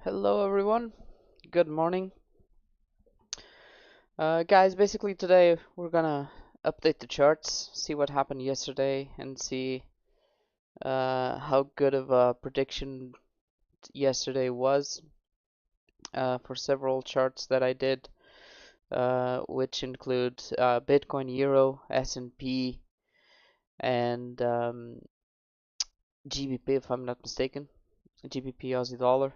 Hello everyone, good morning. Guys, basically today we're gonna update the charts, see what happened yesterday, and see how good of a prediction yesterday was for several charts that I did, which include Bitcoin, Euro, S&P, and GBP if I'm not mistaken, GBP Aussie dollar.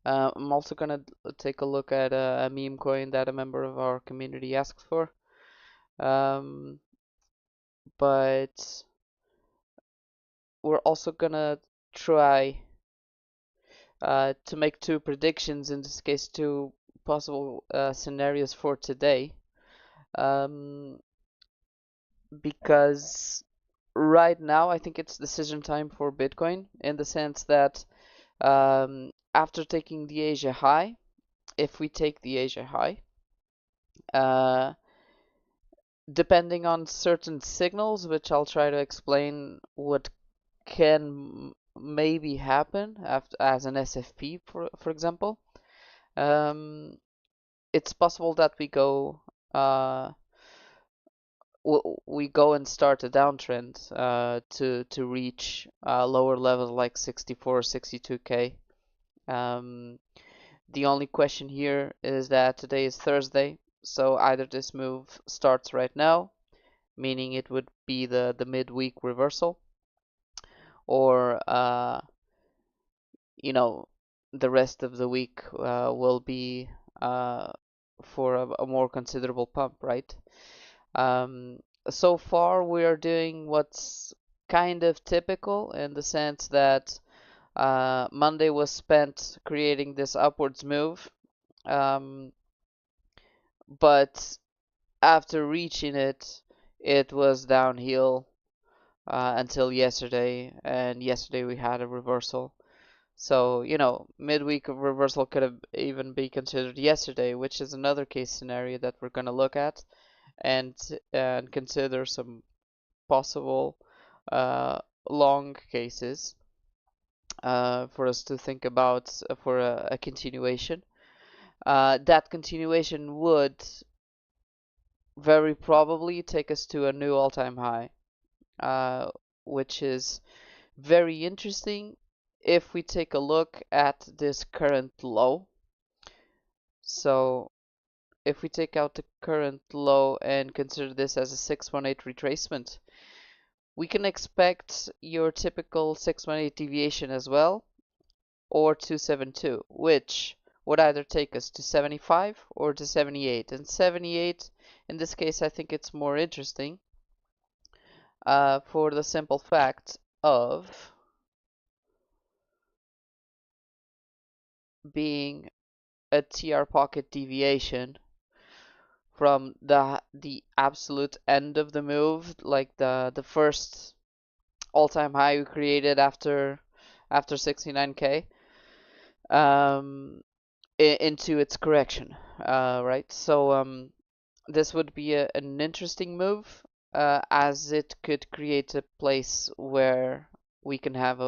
I'm also gonna take a look at a meme coin that a member of our community asked for. Um, but we're also gonna try to make two predictions, in this case, two possible scenarios for today. Um, because right now I think it's decision time for Bitcoin in the sense that after taking the Asia high, if we take the Asia high, uh, depending on certain signals, which I'll try to explain what can maybe happen after, as an SFP, for example. Um, it's possible that uh, we go and start a downtrend to reach lower levels like 64, 62K. Um, the only question here is that today is Thursday, so either this move starts right now, meaning it would be the midweek reversal, or you know, the rest of the week will be uh, for a more considerable pump, right? Um, so far, we are doing what's kind of typical in the sense that Monday was spent creating this upwards move, um, but after reaching it, it was downhill until yesterday, and yesterday we had a reversal. So, midweek reversal could have even be considered yesterday, which is another case scenario that we're going to look at and consider some possible uh, long cases for us to think about for a continuation. That continuation would very probably take us to a new all-time high, uh, which is very interesting if we take a look at this current low. So if we take out the current low and consider this as a 618 retracement, we can expect your typical 618 deviation as well, or 272, which would either take us to 75 or to 78. And 78, in this case, I think it's more interesting for the simple fact of being a TR pocket deviation from the absolute end of the move, like the first all-time high we created after 69K, um, into its correction, right? So this would be an interesting move, as it could create a place where we can have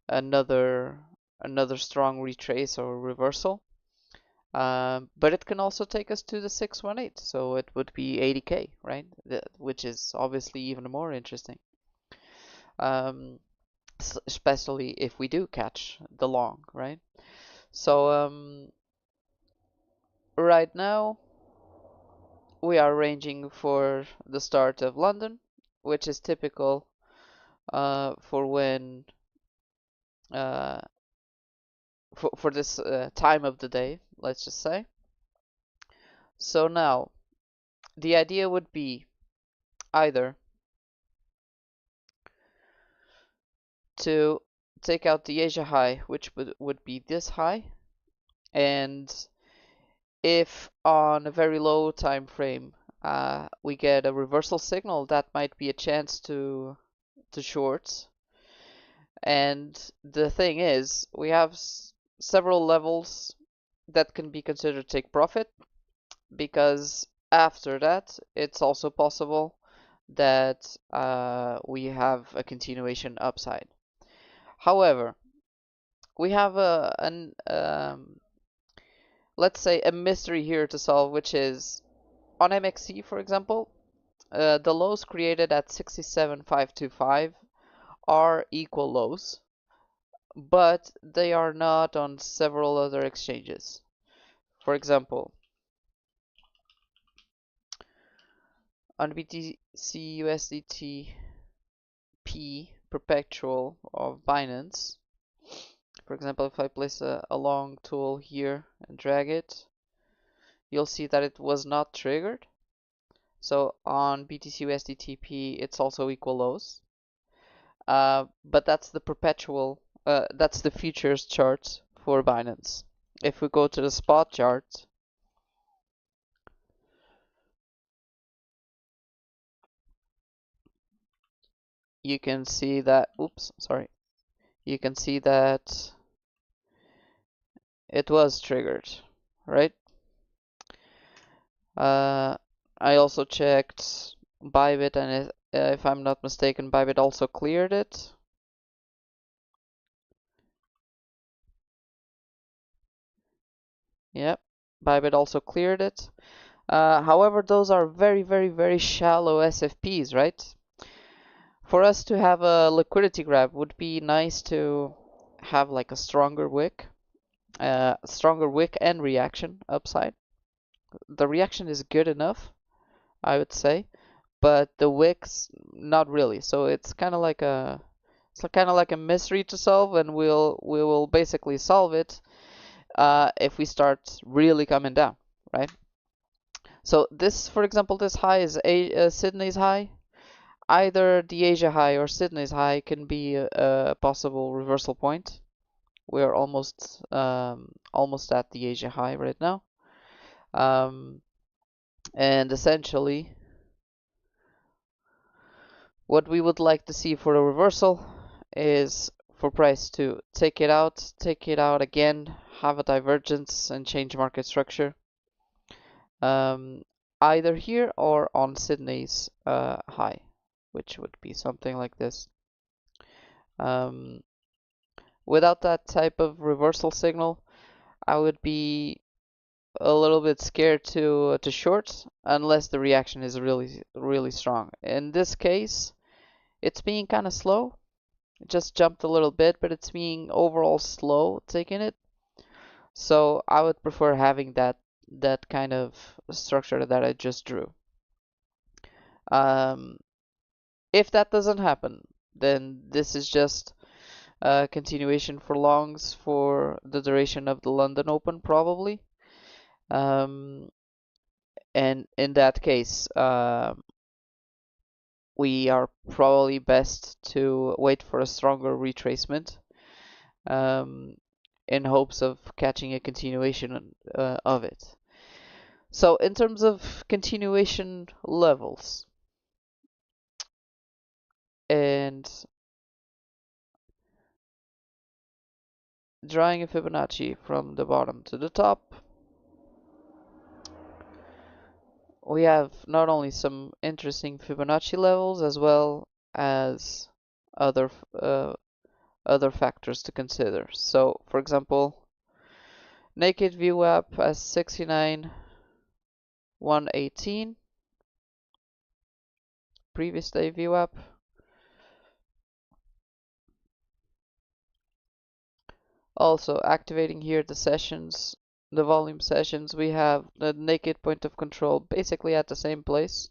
another another strong retrace or reversal. But it can also take us to the 618, so it would be 80K, right? Which is obviously even more interesting, um, especially if we do catch the long, right? So right now we are ranging for the start of London, which is typical for when uh, for this time of the day, let's just say. So now the idea would be either to take out the Asia high, which would be this high, and if on a very low time frame we get a reversal signal, that might be a chance to short. And the thing is, we have several levels that can be considered take profit, because after that it's also possible that we have a continuation upside. However, we have let's say a mystery here to solve, which is on MXC, for example, the lows created at 67,525 are equal lows, but they are not on several other exchanges. For example, on BTC USDT P perpetual of Binance, for example, if I place a long tool here and drag it, you'll see that it was not triggered. So on BTC USDT P, it's also equal lows. But that's the perpetual, that's the futures chart for Binance. If we go to the spot chart, you can see that, oops, sorry. You can see that it was triggered, right? I also checked Bybit, and if I'm not mistaken, Bybit also cleared it. Yep, Bybit also cleared it. However, those are very, very, very shallow SFPs, right? For us to have a liquidity grab would be nice to have like a stronger wick and reaction upside. The reaction is good enough, I would say, but the wick's not really. So it's kind of like a mystery to solve, and we will basically solve it if we start really coming down, right? So this, for example, this high is Sydney's high. Either the Asia high or Sydney's high can be a possible reversal point. We are almost at the Asia high right now, and essentially, what we would like to see for a reversal is for price to take it out again, have a divergence, and change market structure. Either here or on Sydney's high, which would be something like this. Without that type of reversal signal, I would be a little bit scared to short unless the reaction is really really strong. In this case, it's being kind of slow. It just jumped a little bit, but it's being overall slow taking it. So I would prefer having that kind of structure that I just drew. Um, if that doesn't happen, then this is just a continuation for longs for the duration of the London Open, probably. Um, and in that case, we are probably best to wait for a stronger retracement um, in hopes of catching a continuation of it. So in terms of continuation levels and drawing a Fibonacci from the bottom to the top, we have not only some interesting Fibonacci levels as well as other other factors to consider. So, for example, naked VWAP as 69,118, previous day VWAP. Also activating here the sessions, the volume sessions, we have the naked point of control basically at the same place.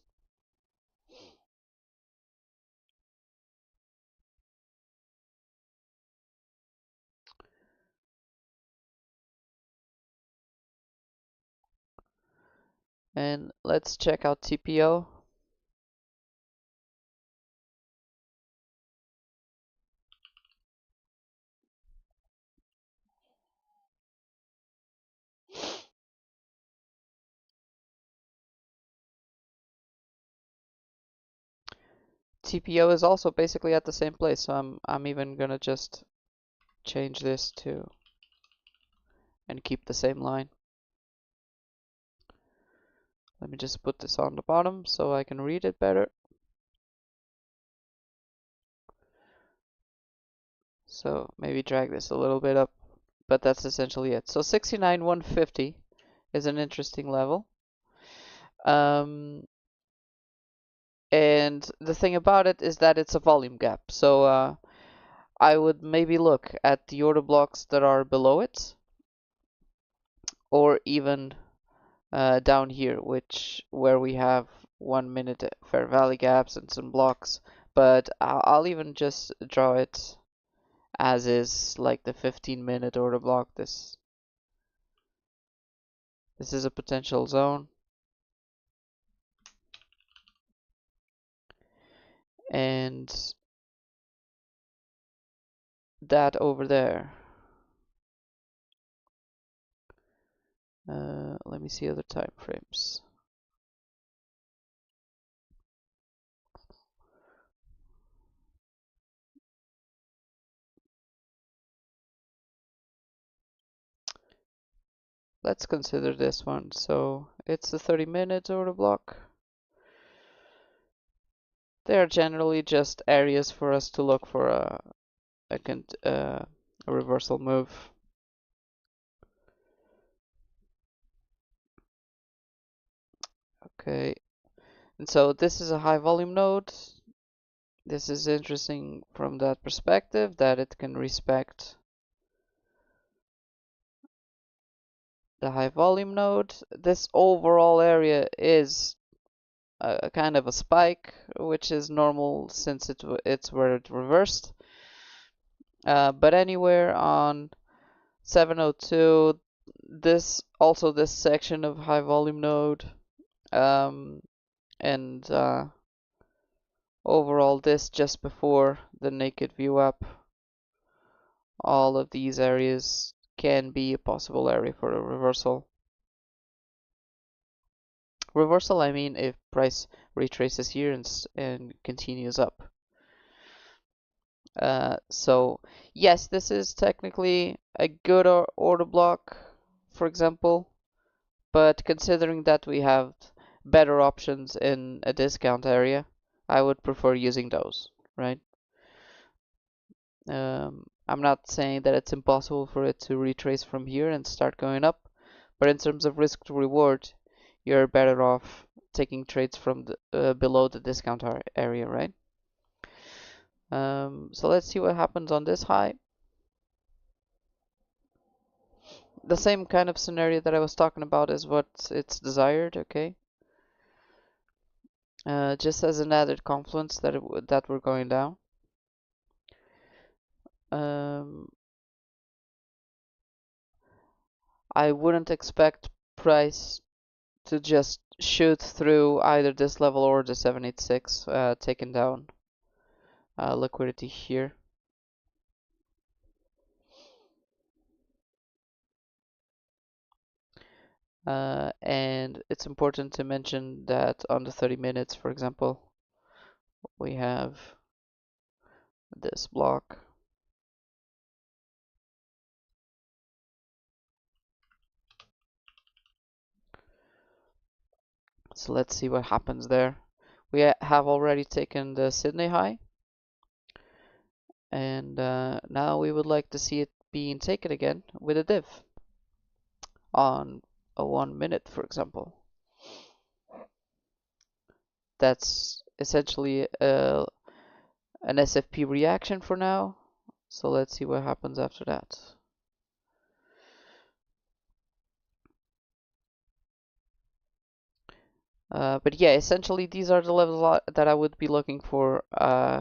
And let's check out TPO. TPO is also basically at the same place, so I'm even gonna just change this to and keep the same line. Let me just put this on the bottom so I can read it better. So maybe drag this a little bit up, but that's essentially it. So 69,150 is an interesting level. And the thing about it is that it's a volume gap. So I would maybe look at the order blocks that are below it, or even down here, where we have 1 minute fair value gaps and some blocks. But I'll even just draw it as is, like the 15-minute order block. This is a potential zone, and that over there. Let me see other time frames. Let's consider this one. So it's a 30-minute order block. They are generally just areas for us to look for a reversal move. Okay, and so this is a high volume node. This is interesting from that perspective, that it can respect the high volume node. This overall area is a kind of a spike, which is normal since it's where it reversed. But anywhere on 702, this section of high volume node, and overall this just before the naked VWAP, all of these areas can be a possible area for a reversal. Reversal, I mean, if price retraces here and continues up. So yes, this is technically a good order block, for example, but considering that we have better options in a discount area, I would prefer using those, right? I'm not saying that it's impossible for it to retrace from here and start going up, but in terms of risk to reward, you're better off taking trades from below the discount area, right? So let's see what happens on this high. The same kind of scenario that I was talking about is what it's desired, okay? Just as an added confluence that we're going down. I wouldn't expect price to just shoot through either this level or the 786, taking down liquidity here. And it's important to mention that on the 30 minutes, for example, we have this block. So let's see what happens there. We have already taken the Sydney high, and now we would like to see it being taken again with a div on a 1 minute, for example. That's essentially an SFP reaction for now. So let's see what happens after that. But yeah, essentially these are the levels that I would be looking for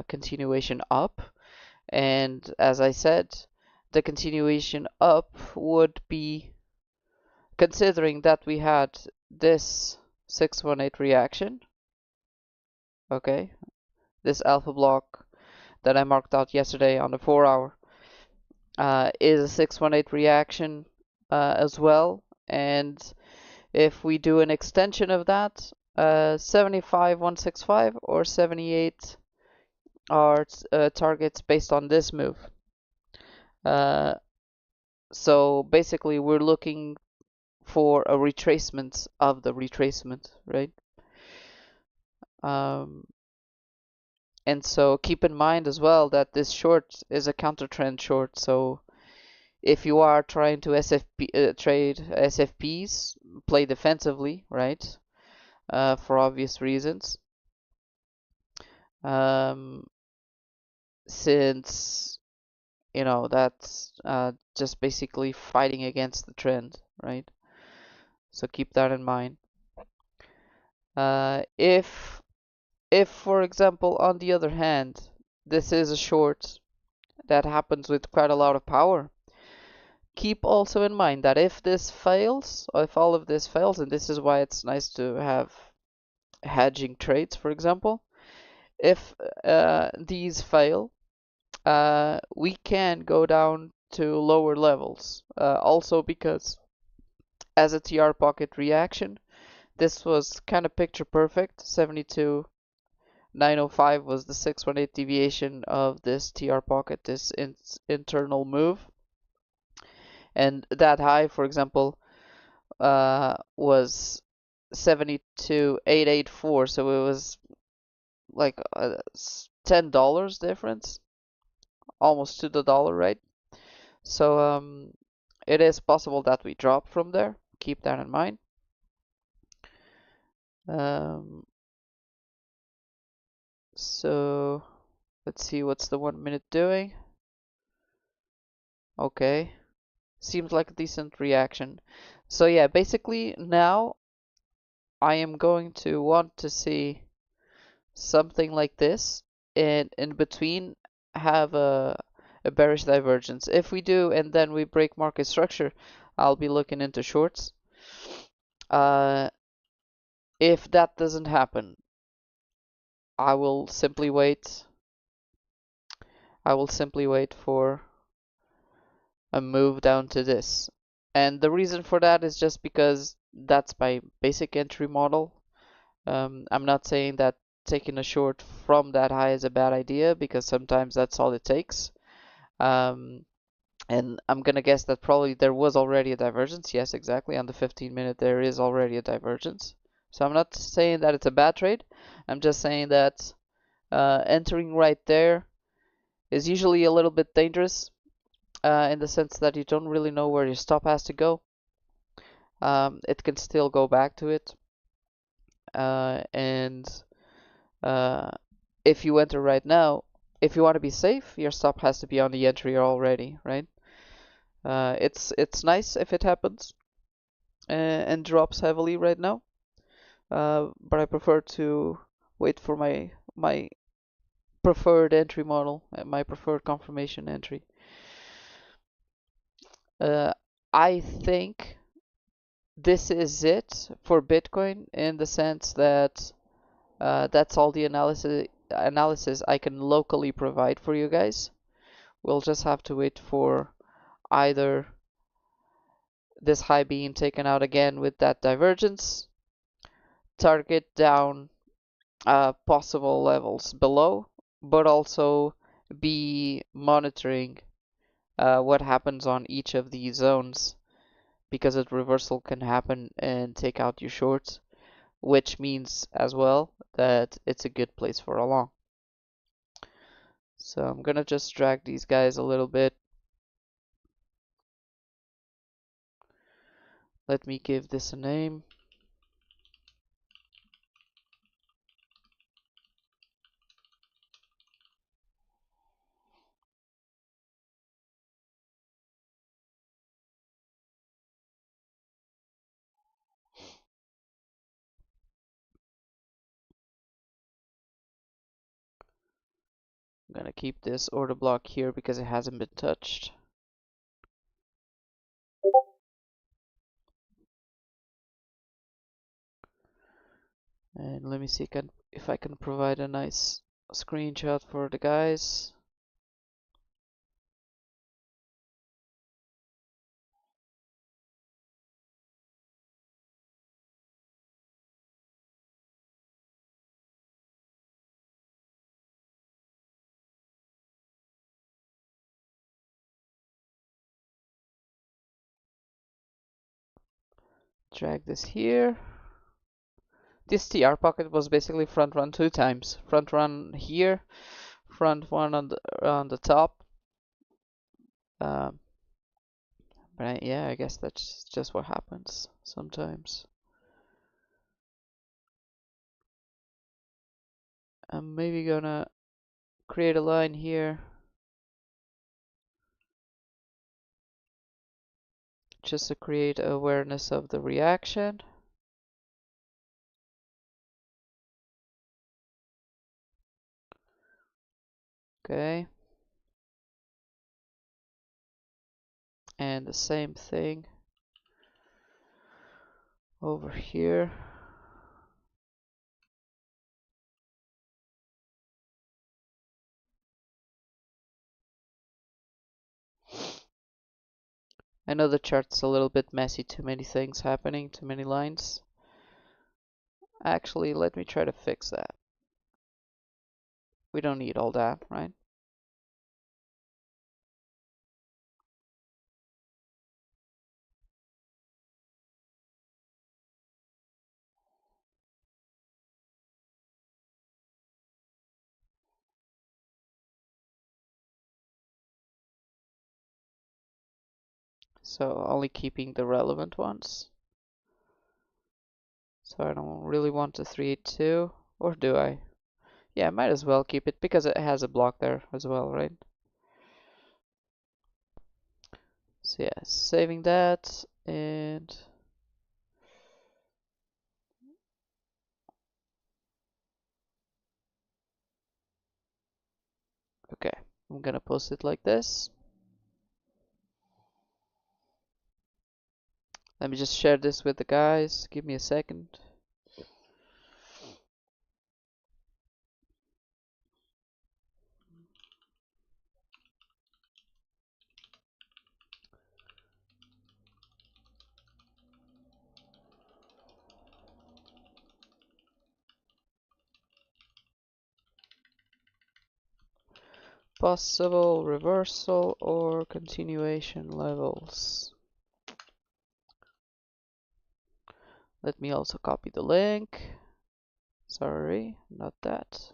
continuation up. And as I said, the continuation up would be considering that we had this 618 reaction. Okay, this alpha block that I marked out yesterday on the 4-hour is a 618 reaction as well. And if we do an extension of that, 75,165 or 78 are targets based on this move. So basically, we're looking for a retracement of the retracement, right? And so keep in mind as well that this short is a counter trend short. So if you are trying to trade SFPs, play defensively, right? For obvious reasons. Um, since that's just basically fighting against the trend, right? So keep that in mind. If for example, on the other hand, this is a short that happens with quite a lot of power, keep also in mind that if this fails, or if all of this fails, and this is why it's nice to have hedging trades, for example, if these fail, we can go down to lower levels. Also because as a TR pocket reaction, this was kind of picture perfect. 72,905 was the 618 deviation of this TR pocket, this internal move. And that high, for example, was 72,884, so it was like $10 difference, almost to the dollar, right? So it is possible that we drop from there. Keep that in mind. Um, so let's see what's the 1 minute doing. Okay, seems like a decent reaction. So yeah, basically now I am going to want to see something like this, and in between have a bearish divergence. If we do, and then we break market structure, I'll be looking into shorts. Uh, if that doesn't happen, I will simply wait. I will simply wait for a move down to this. And the reason for that is just because that's my basic entry model. I'm not saying that taking a short from that high is a bad idea, because sometimes that's all it takes. Um, and I'm gonna guess that probably there was already a divergence. Yes, exactly. On the 15-minute, there is already a divergence. So I'm not saying that it's a bad trade. I'm just saying that entering right there is usually a little bit dangerous, in the sense that you don't really know where your stop has to go. It can still go back to it. And if you enter right now, if you want to be safe, your stop has to be on the entry already, right? It's nice if it happens and drops heavily right now, but I prefer to wait for my preferred entry model, my preferred confirmation entry. I think this is it for Bitcoin, in the sense that that's all the analysis I can locally provide for you guys. We'll just have to wait for either this high being taken out again with that divergence, target down possible levels below, but also be monitoring what happens on each of these zones, because a reversal can happen and take out your shorts, which means as well that it's a good place for a long. So I'm gonna just drag these guys a little bit. Let me give this a name. I'm gonna keep this order block here because it hasn't been touched. And let me see if I can provide a nice screenshot for the guys. Drag this here. This TR pocket was basically front run 2 times. Front run here, front one on the top. Um, yeah, I guess that's just what happens sometimes. I'm maybe gonna create a line here just to create awareness of the reaction. Okay. And the same thing over here. I know the chart's a little bit messy, too many things happening, too many lines. Actually, let me try to fix that. We don't need all that, right? So only keeping the relevant ones. So I don't really want the 382, or do I? Yeah, I might as well keep it because it has a block there as well, right? So yeah, saving that, and okay, I'm gonna post it like this. Let me just share this with the guys. Give me a second. Possible reversal or continuation levels. Let me also copy the link. Sorry, not that.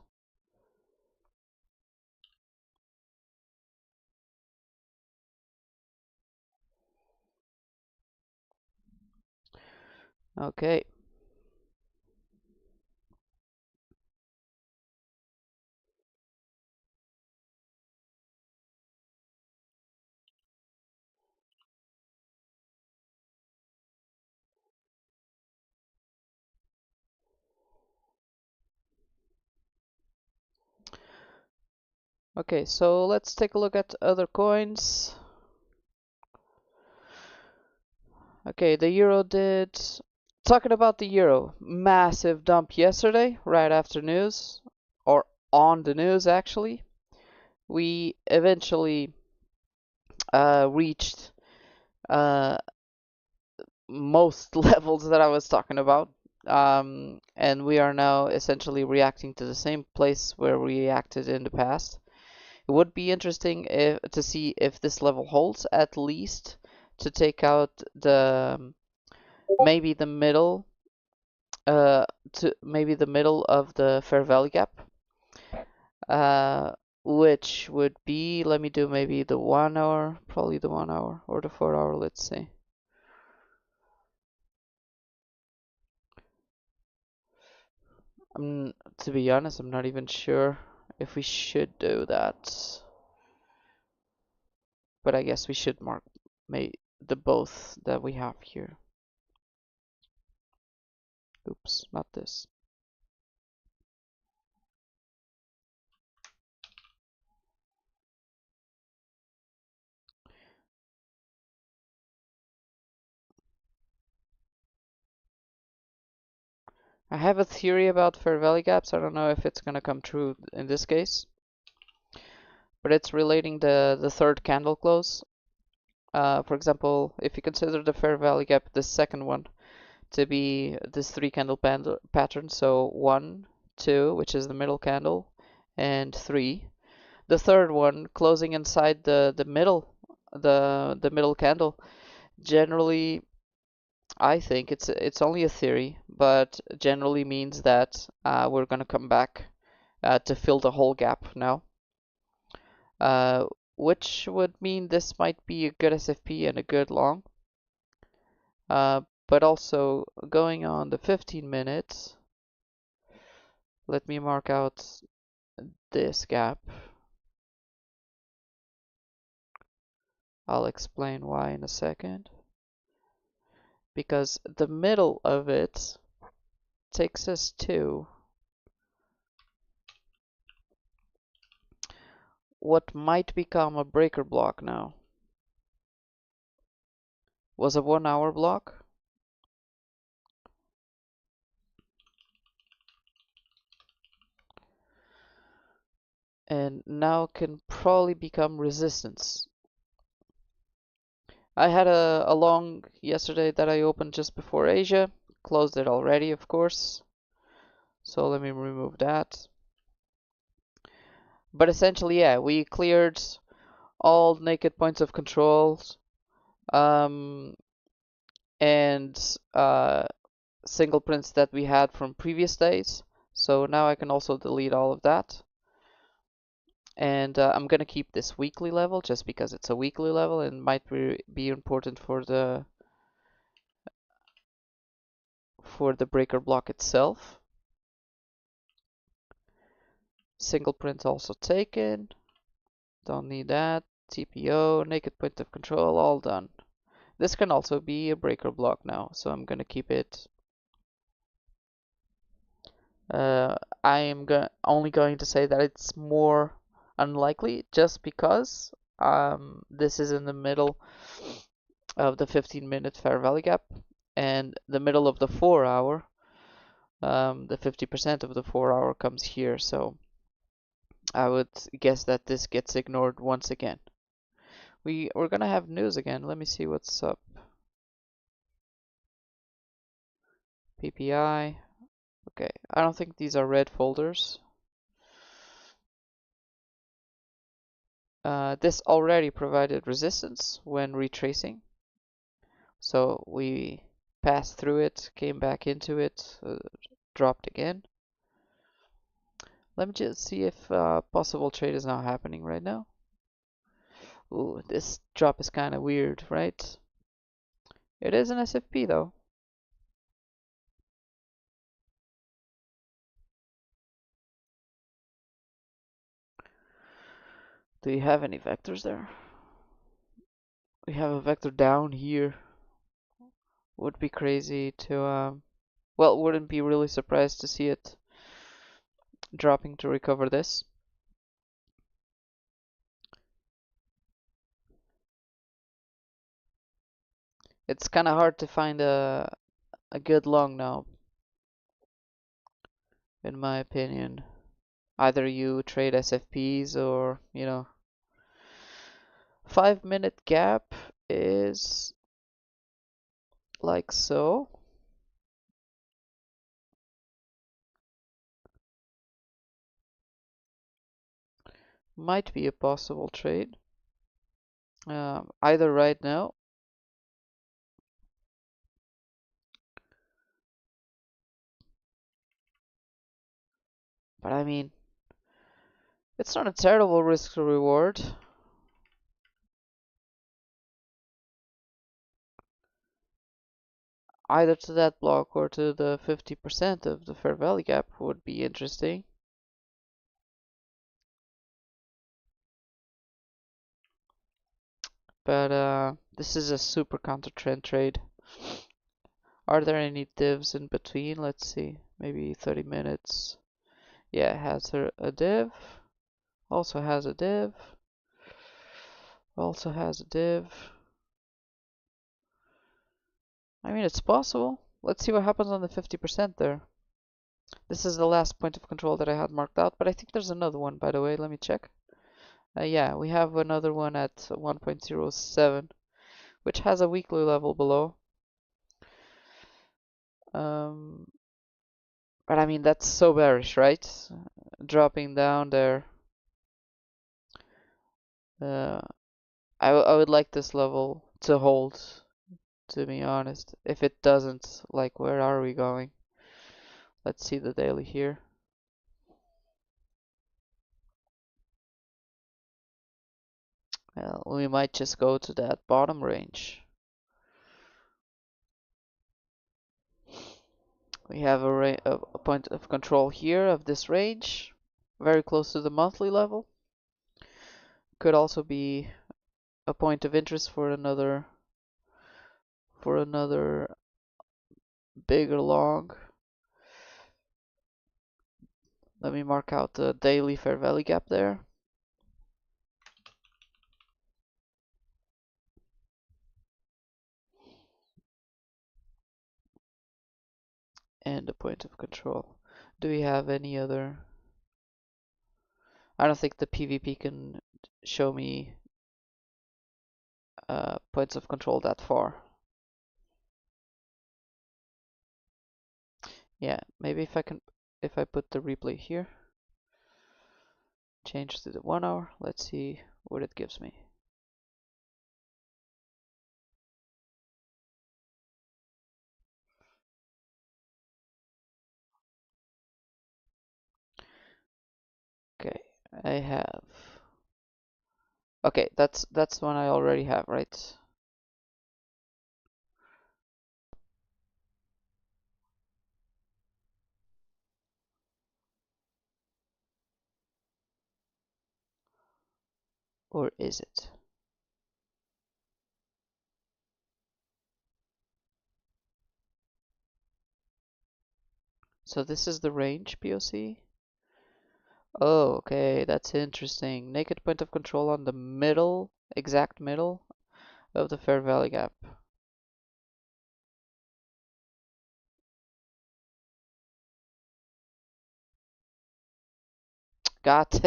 Okay. Okay, so let's take a look at other coins. Okay, the euro did. Talking about the euro, massive dump yesterday, right after news, or on the news actually. We eventually reached most levels that I was talking about. And we are now essentially reacting to the same place where we reacted in the past. It would be interesting to see if this level holds, at least to take out the maybe the middle maybe the middle of the fair value gap, uh, which would be, let me do maybe the 1 hour, probably the 1 hour or the 4 hour, let's see. To be honest, I'm not even sure if we should do that, but I guess we should mark the both that we have here. Oops, not this. I have a theory about fair value gaps. I don't know if it's gonna come true in this case, but it's relating the third candle close. For example, if you consider the fair value gap, the second one, to be this three candle pattern, so 1, 2, which is the middle candle, and 3. The third one closing inside the middle candle generally I think it's only a theory, but generally means that we're gonna come back to fill the whole gap now, uh, which would mean this might be a good SFP and a good long. But also going on the 15 minutes, let me mark out this gap. I'll explain why in a second. Because the middle of it takes us to what might become a breaker block now. Was a 1 hour block. And now can probably become resistance. I had a long yesterday that I opened just before Asia. Closed it already, of course. So let me remove that. But essentially, yeah, we cleared all naked points of control um, and single prints that we had from previous days. So now I can also delete all of that. And I'm gonna keep this weekly level just because it's a weekly level and might be important for the breaker block itself. Single print also taken. Don't need that. TPO, naked point of control, all done. This can also be a breaker block now, so I'm gonna keep it. I am only going to say that it's more unlikely just because this is in the middle of the 15-minute fair value gap and the middle of the 4 hour. The 50% of the 4 hour comes here, so I would guess that this gets ignored once again. We're gonna have news again. Let me see what's up. PPI. Okay, I don't think these are red folders. This already provided resistance when retracing. So we passed through it, came back into it, dropped again. Let me just see if possible trade is now happening right now. Ooh, this drop is kind of weird, right? It is an SFP though. Do you have any vectors there? We have a vector down here. Would be crazy to, well, wouldn't be really surprised to see it dropping to recover this. It's kind of hard to find a good long now, in my opinion. Either you trade SFPs or, 5-minute gap is like so. Might be a possible trade. Either right now. But I mean, it's not a terrible risk to reward. Either to that block or to the 50% of the fair value gap would be interesting. But this is a super counter trend trade. Are there any divs in between? Let's see, maybe 30 minutes. Yeah, it has a div. Also has a div. Also has a div. I mean, it's possible. Let's see what happens on the 50% there. This is the last point of control that I had marked out, but I think there's another one, by the way. Let me check. Yeah, we have another one at 1.07, which has a weekly level below. But I mean, that's so bearish, right? Dropping down there. I would like this level to hold to be honest. If it doesn't, like, where are we going? Let's see the daily here. Well, we might just go to that bottom range. We have a point of control here of this range, very close to the monthly level. Could also be a point of interest for another bigger long. Let me mark out the daily fair value gap there. And a point of control. Do we have any other? I don't think the PvP can show me points of control that far. Yeah, maybe if I put the replay here, change to the 1 hour, let's see what it gives me. Okay, I have. Okay, that's one I already have, right? Or is it? So this is the range POC. Oh, okay, that's interesting. Naked point of control on the middle, exact middle of the fair value gap. Got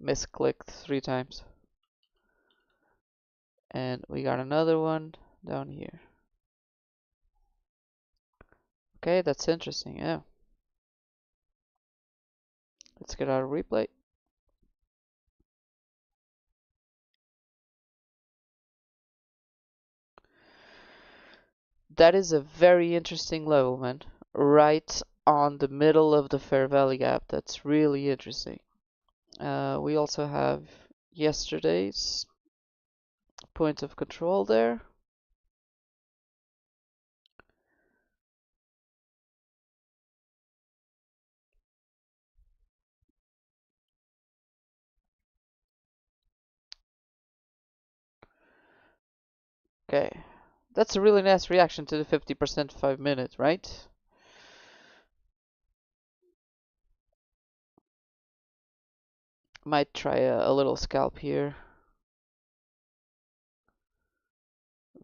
misclicked 3 times. And we got another one down here. Okay, that's interesting, yeah. Let's get our replay. That is a very interesting level, man. Right on the middle of the fair value gap. That's really interesting. We also have yesterday's point of control there. Okay, that's a really nice reaction to the 50% 5 minutes, right? Might try a little scalp here.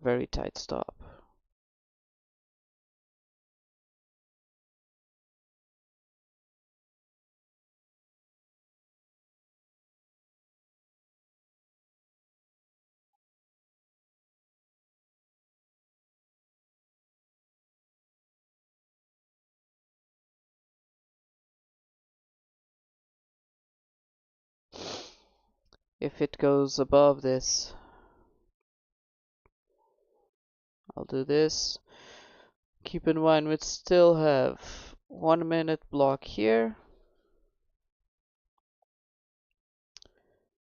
Very tight stop. If it goes above this, I'll do this. Keep in mind we still have 1 minute block here.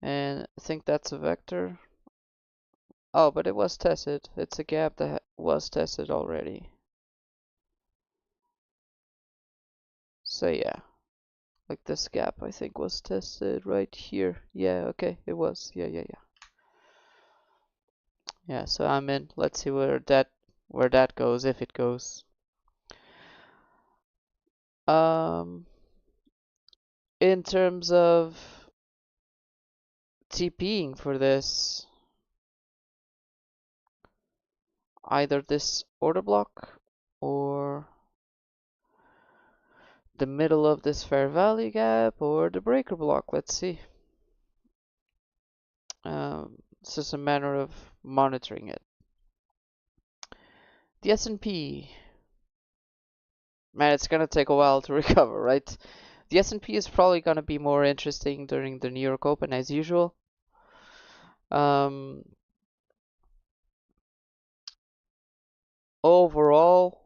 And I think that's a vector. Oh, but it was tested. It's a gap that was tested already. So yeah, like this gap I think was tested right here. Yeah, okay, it was. Yeah. Yeah, so I'm in. Let's see where that goes, if it goes. In terms of TPing for this, either this order block or the middle of this fair value gap or the breaker block. Let's see. It's just a matter of monitoring it. The S&P, man, it's gonna take a while to recover, right? The S&P is probably gonna be more interesting during the New York Open as usual. overall,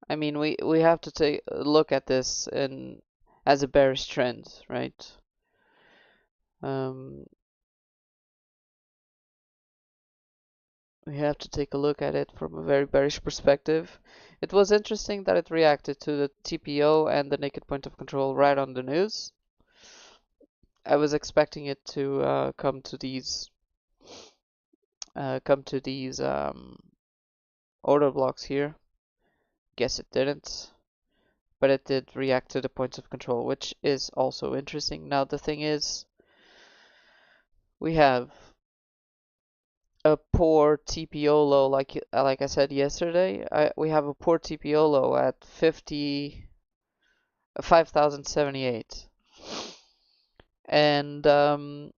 I mean, we have to take a look at this in as a bearish trend, right? Um, we have to take a look at it from a very bearish perspective. It was interesting that it reacted to the TPO and the naked point of control right on the news. I was expecting it to come to these order blocks here. Guess it didn't, but it did react to the points of control, which is also interesting. Now the thing is, we have a poor TPO low, like I said yesterday. We have a poor TPO low at 5,078, and the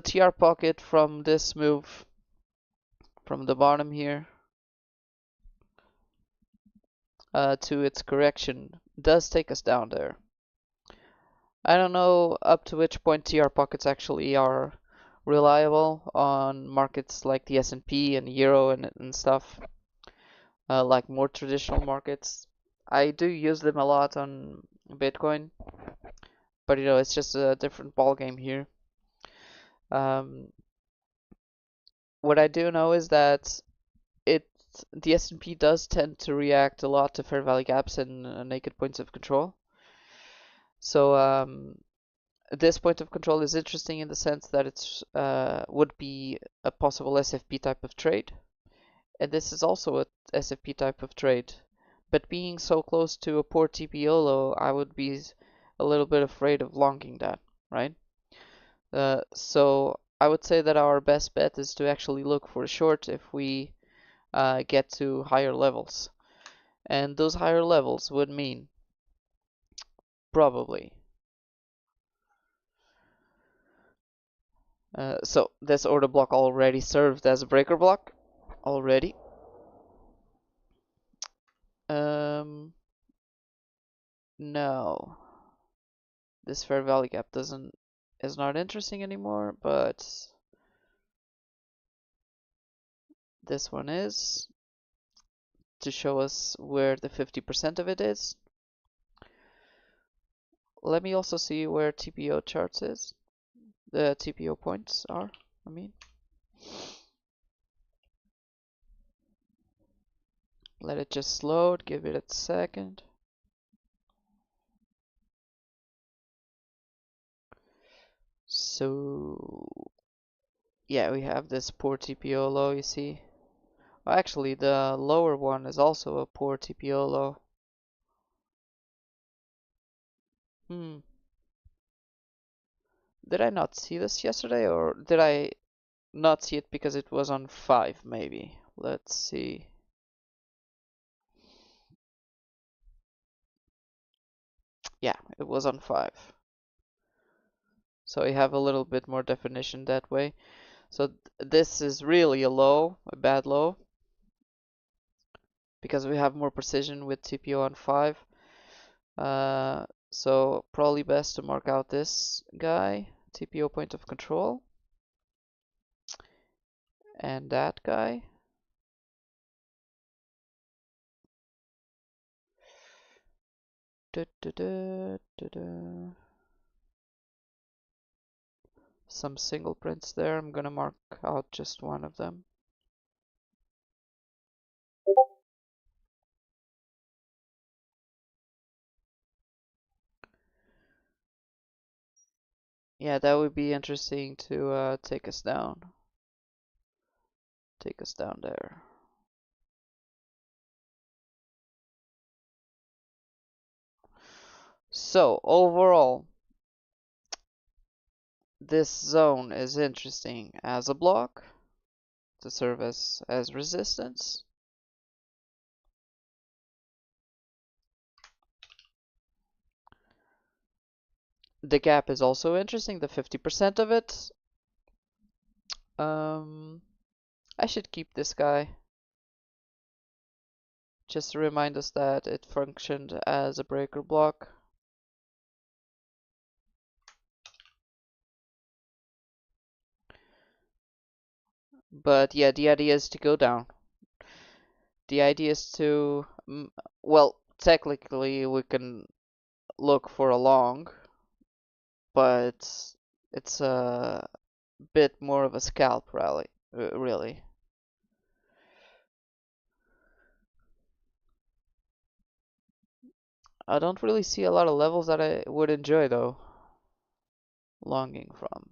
TR pocket from this move from the bottom here to its correction does take us down there. I don't know up to which point TR pockets actually are reliable on markets like the S&P and Euro and stuff, like more traditional markets. I do use them a lot on Bitcoin, but it's just a different ball game here. What I do know is that the S&P does tend to react a lot to fair value gaps and naked points of control. So this point of control is interesting in the sense that it's would be a possible SFP type of trade, and this is also a SFP type of trade. But being so close to a poor TPO low, I would be a little bit afraid of longing that, right? So I would say that our best bet is to actually look for a short if we get to higher levels, and those higher levels would mean probably. So this order block already served as a breaker block already. No, this fair value gap is not interesting anymore, but this one is to show us where the 50% of it is. Let me also see where TPO charts is. The TPO points are, I mean. Let it just load, give it a second. So, yeah, we have this poor TPO low, you see. Well, actually, the lower one is also a poor TPO low. Did I not see this yesterday, or did I not see it because it was on 5, maybe? Let's see. Yeah, it was on 5. So we have a little bit more definition that way. So this is really a low, a bad low, because we have more precision with TPO on 5. So probably best to mark out this guy, TPO point of control, and that guy. Some single prints there. I'm gonna mark out just one of them. Yeah, that would be interesting to take us down. Take us down there. So overall, this zone is interesting as a block to serve as resistance. The gap is also interesting, the 50% of it. I should keep this guy just to remind us that it functioned as a breaker block. But yeah, the idea is to go down. The idea is to, well, technically we can look for a long, but it's a bit more of a scalp rally, really. I don't really see a lot of levels that I would enjoy though, longing from.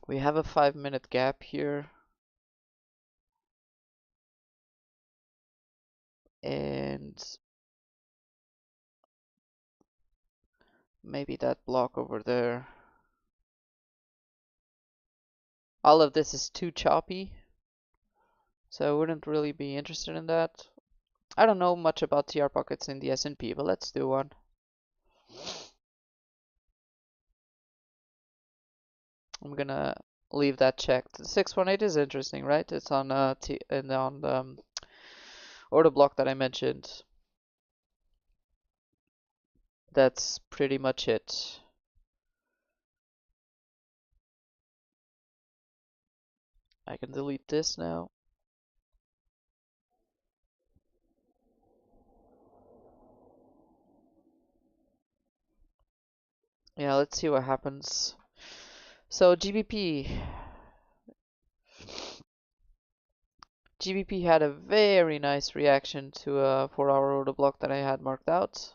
We have a 5 minute gap here, and maybe that block over there. All of this is too choppy, so I wouldn't really be interested in that. I don't know much about TR pockets in the S&P, but let's do one. I'm gonna leave that checked. The 618 is interesting, right? It's on T and on the order block that I mentioned. That's pretty much it. I can delete this now. Yeah, let's see what happens. So GBP had a very nice reaction to a 4-hour order block that I had marked out.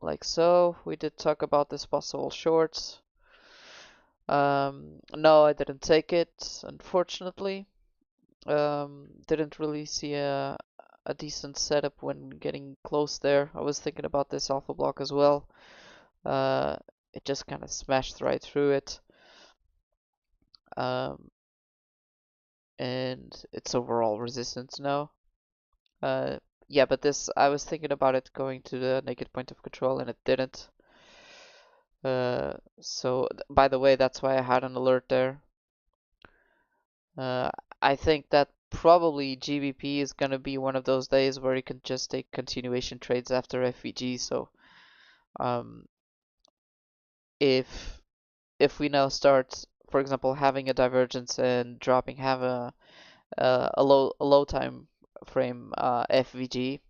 Like so. We did talk about this possible shorts. No, I didn't take it, unfortunately. Didn't really see a decent setup when getting close there. I was thinking about this alpha block as well. Uh, it just kind of smashed right through it. Um, and its overall resistance now. Uh, yeah, but this, I was thinking about it going to the naked point of control and it didn't. So, by the way, that's why I had an alert there. Uh, I think that probably GBP is gonna be one of those days where you can just take continuation trades after FVG. So, um, if if we now start, for example, having a divergence and dropping, have a low time frame FVG,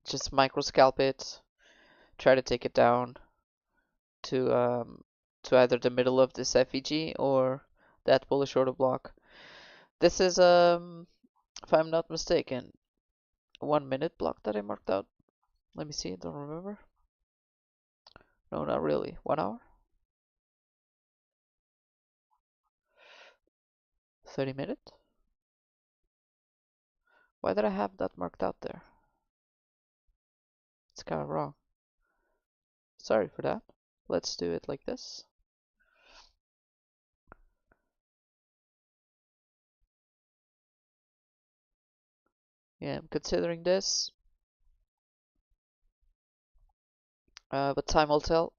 just micro scalp it, try to take it down to either the middle of this FVG or that bullish order block. This is if I'm not mistaken, 1 minute block that I marked out. Let me see, I don't remember. No, not really. 1 hour? 30 minute? Why did I have that marked out there? It's kind of wrong. Sorry for that. Let's do it like this. Yeah, I'm considering this, but time will tell.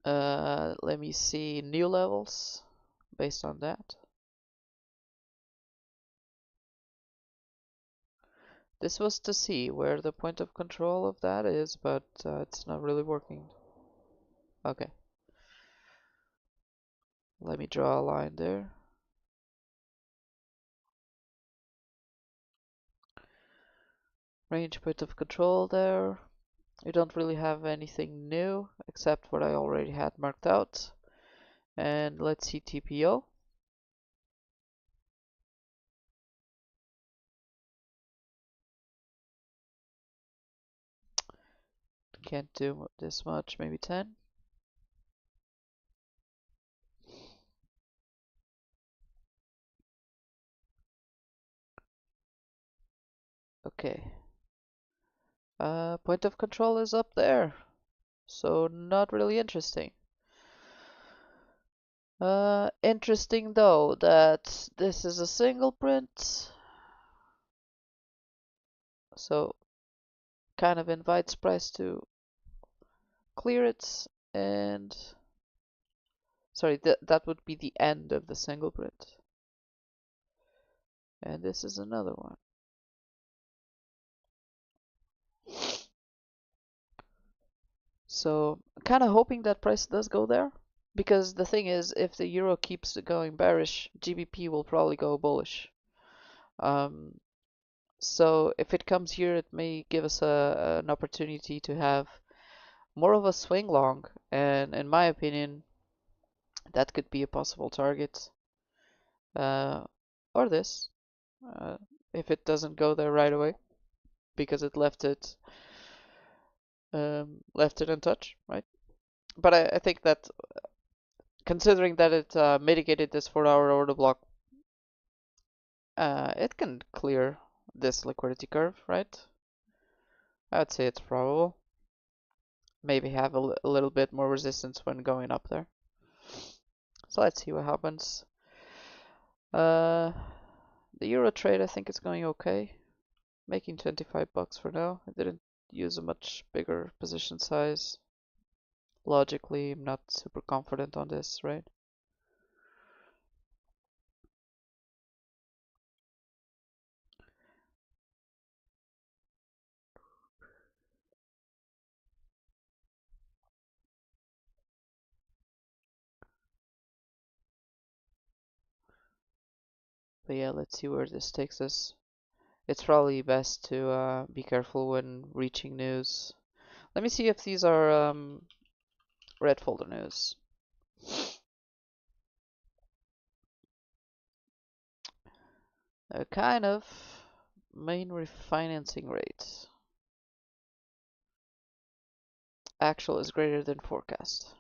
Let me see new levels based on that. This was to see where the point of control of that is, but it's not really working. Okay, let me draw a line there. Range point of control there. We don't really have anything new except what I already had marked out. And let's see TPO. Can't do this much, maybe 10. Okay. Point of control is up there, so not really interesting. Interesting though that this is a single print, so kind of invites price to clear it, and sorry, that would be the end of the single print. And this is another one. So kind of hoping that price does go there, because the thing is, if the euro keeps going bearish, GBP will probably go bullish. So if it comes here, it may give us an opportunity to have more of a swing long, and in my opinion, that could be a possible target. Or this, uh, if it doesn't go there right away, because it left it untouched, right? But I think that considering that it mitigated this 4-hour order block, it can clear this liquidity curve, right? I would say it's probable. Maybe have a little bit more resistance when going up there. So let's see what happens. The euro trade, I think it's going okay. Making 25 bucks for now. I didn't use a much bigger position size. Logically, I'm not super confident on this, right? But yeah, let's see where this takes us. It's probably best to be careful when reaching news. Let me see if these are red folder news. Kind of. Main refinancing rate. Actual is greater than forecast.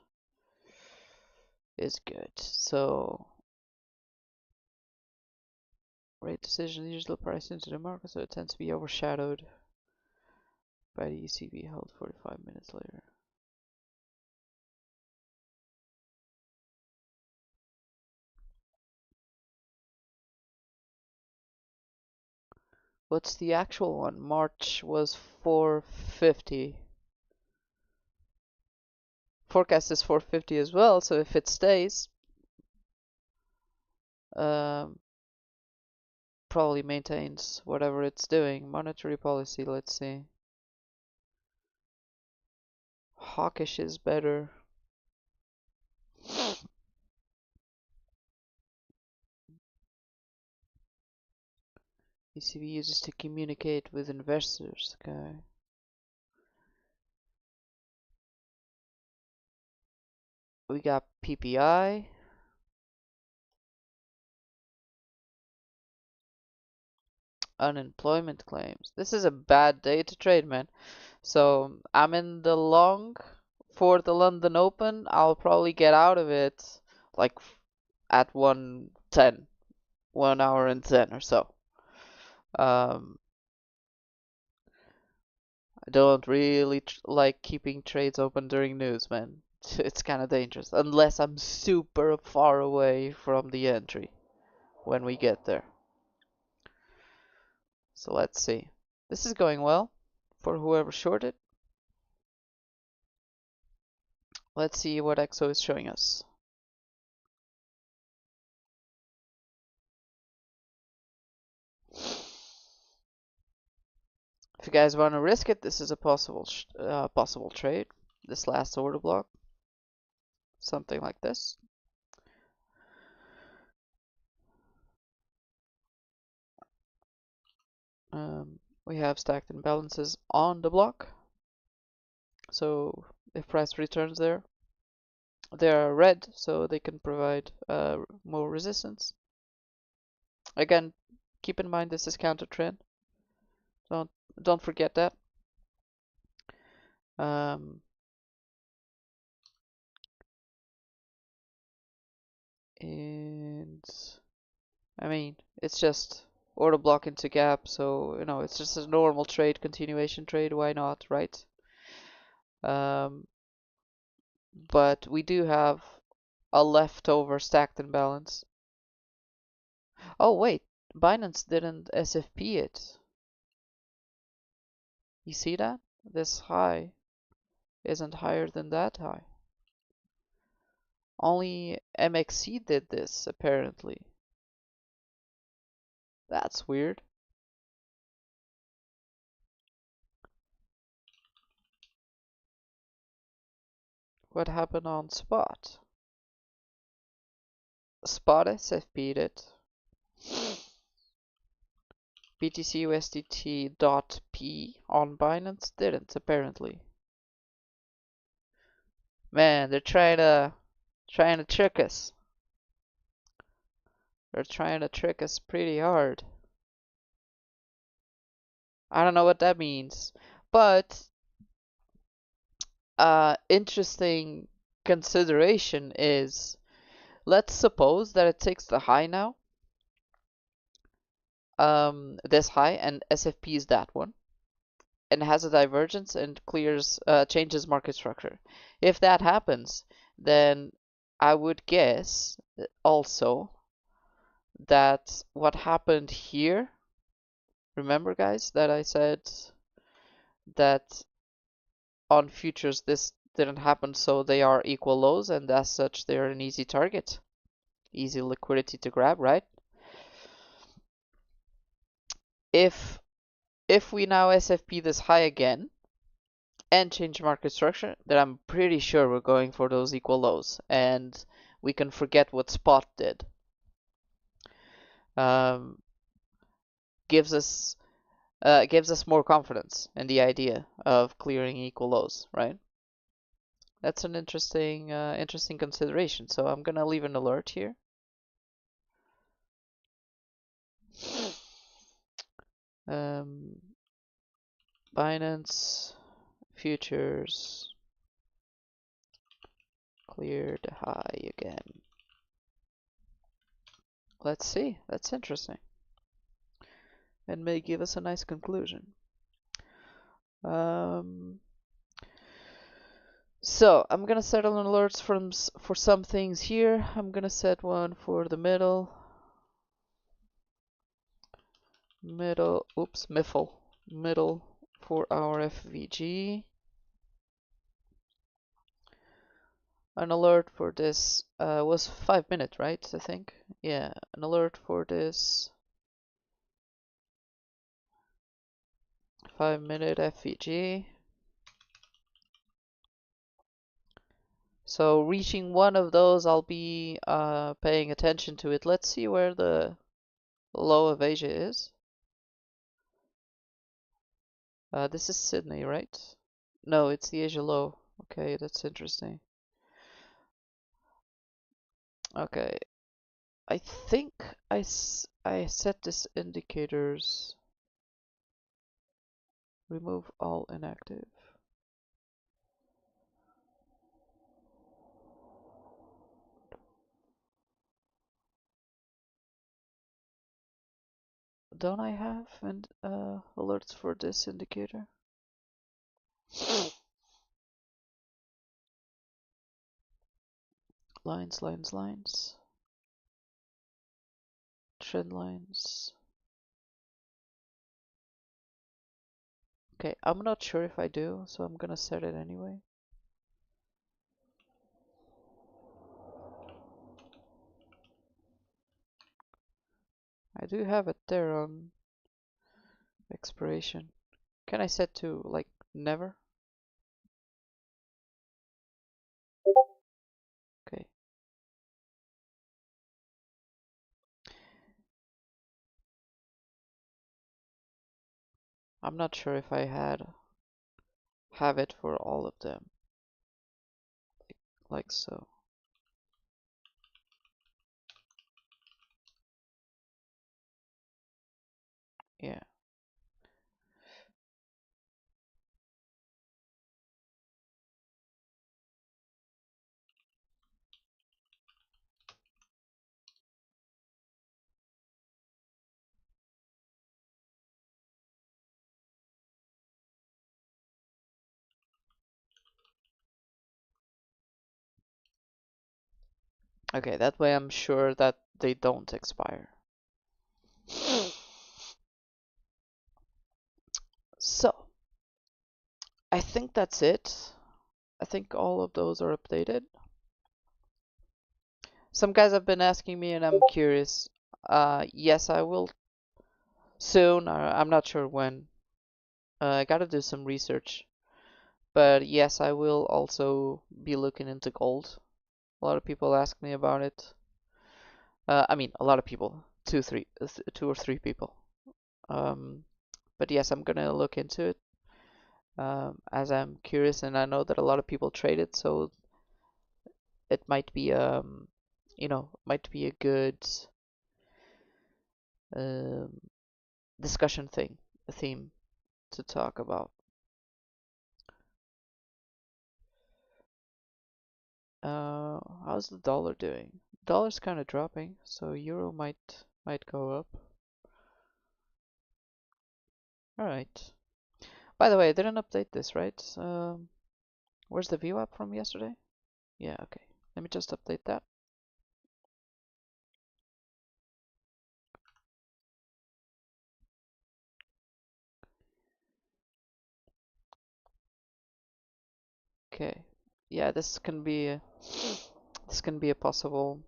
Is good. So rate decision usually priced into the market, so it tends to be overshadowed by the ECB held 45 minutes later. What's the actual one? March was 450. Forecast is 450 as well, so if it stays, probably maintains whatever it's doing. Monetary policy, let's see. Hawkish is better. ECB uses to communicate with investors. Okay. We got PPI. Unemployment claims. This is a bad day to trade, man. So I'm in the long for the London Open. I'll probably get out of it like at 1:10, 1 hour and 10 or so. I don't really like keeping trades open during news, man. It's kind of dangerous unless I'm super far away from the entry when we get there. So let's see. This is going well for whoever shorted. Let's see what XO is showing us. If you guys want to risk it, this is a possible trade. This last order block, something like this. We have stacked imbalances on the block. So if price returns there, they are red, so they can provide more resistance. Again, keep in mind this is counter trend. Don't forget that. And I mean, it's just order block into gap, so you know it's just a normal trade, continuation trade. Why not, right? But we do have a leftover stacked imbalance. Oh wait, Binance didn't SFP it. You see that? This high. isn't higher than that high. Only MXC did this, apparently. That's weird. What happened on Spot? Spot SFP'd it. BTC USDT dot P on Binance didn't, apparently. Man, they're trying to trick us. They're trying to trick us pretty hard. I don't know what that means, but interesting consideration is, let's suppose that it takes the high now, this high, and SFP is that one, and has a divergence and changes market structure. If that happens, then I would guess also that what happened here, remember guys that I said that on futures this didn't happen, so they are equal lows, and as such they're an easy target, easy liquidity to grab, right? If we now SFP this high again and change market structure, then I'm pretty sure we're going for those equal lows, and we can forget what Spot did. Gives us more confidence in the idea of clearing equal lows, right? That's an interesting consideration. So I'm gonna leave an alert here. Binance futures cleared high again. Let's see. That's interesting, and may give us a nice conclusion. So I'm gonna set an alerts for some things here. I'm gonna set one for the middle, middle for our FVG. An alert for this was 5 minutes, right? I think. Yeah, an alert for this 5-minute FVG. So reaching one of those, I'll be paying attention to it. Let's see where the low of Asia is. This is Sydney, right? No, it's the Asia low. Okay, that's interesting. Okay, I think I set this indicators. Remove all inactive. Don't I have alerts for this indicator? Lines. Trend lines. Okay, I'm not sure if I do, so I'm gonna set it anyway. I do have it there on expiration. Can I set to like never? Okay. I'm not sure if I have it for all of them. Like so. Yeah. Okay, that way I'm sure that they don't expire. So, I think that's it. I think all of those are updated. Some guys have been asking me, and I'm curious. Yes, I will soon. I'm not sure when. I gotta do some research. But yes, I will also be looking into gold. A lot of people ask me about it. I mean, a lot of people, two or three people. Um, but yes, I'm gonna look into it. As I'm curious, and I know that a lot of people trade it, so it might be might be a good um, discussion a theme to talk about. How's the dollar doing? Dollar's kind of dropping, so euro might go up. All right. By the way, I didn't update this, right? Where's the VWAP from yesterday? Yeah, okay. Let me just update that. Okay. Yeah, this can be a possible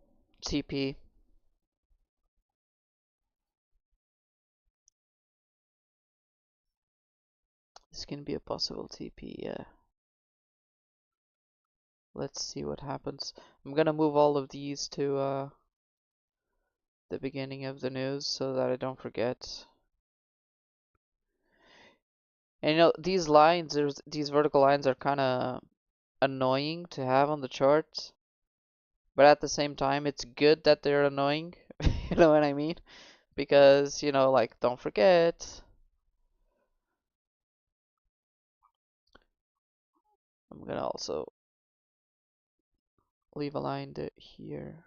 TP. This can be a possible TP, yeah. Let's see what happens. I'm gonna move all of these to the beginning of the news so that I don't forget. And you know, these vertical lines are kind of annoying to have on the chart, but at the same time, it's good that they're annoying. You know what I mean? Because, like, don't forget. I'm gonna also leave a line here.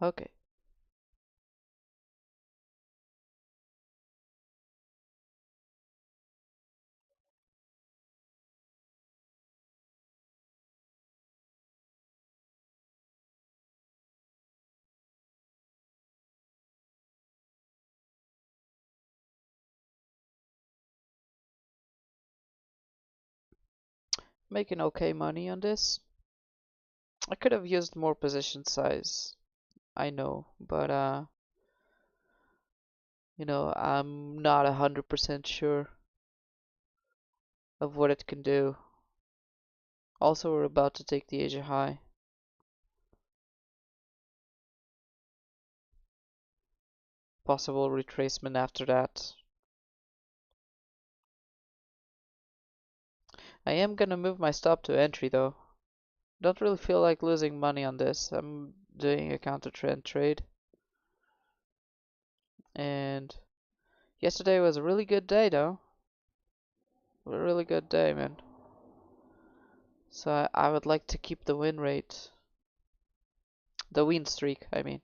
Okay. Making okay money on this. I could have used more position size, I know, but I'm not 100% sure of what it can do. Also, we're about to take the Asia high. Possible retracement after that. I am gonna move my stop to entry though. Don't really feel like losing money on this. I'm doing a counter trend trade. And yesterday was a really good day though. A really good day, man. So I would like to keep the win rate. The win streak, I mean.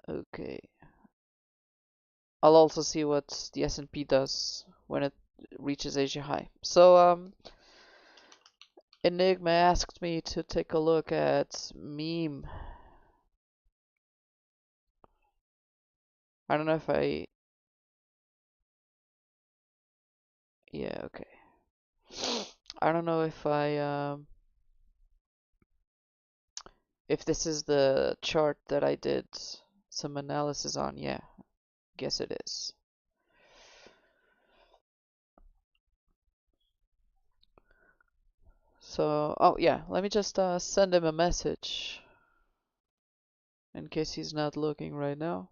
Okay. I'll also see what the S&P does when it reaches Asia high. So Enigma asked me to take a look at meme. I don't know if yeah, okay. I don't know if this is the chart that I did some analysis on. Yeah, guess it is. So, oh yeah, let me just send him a message in case he's not looking right now.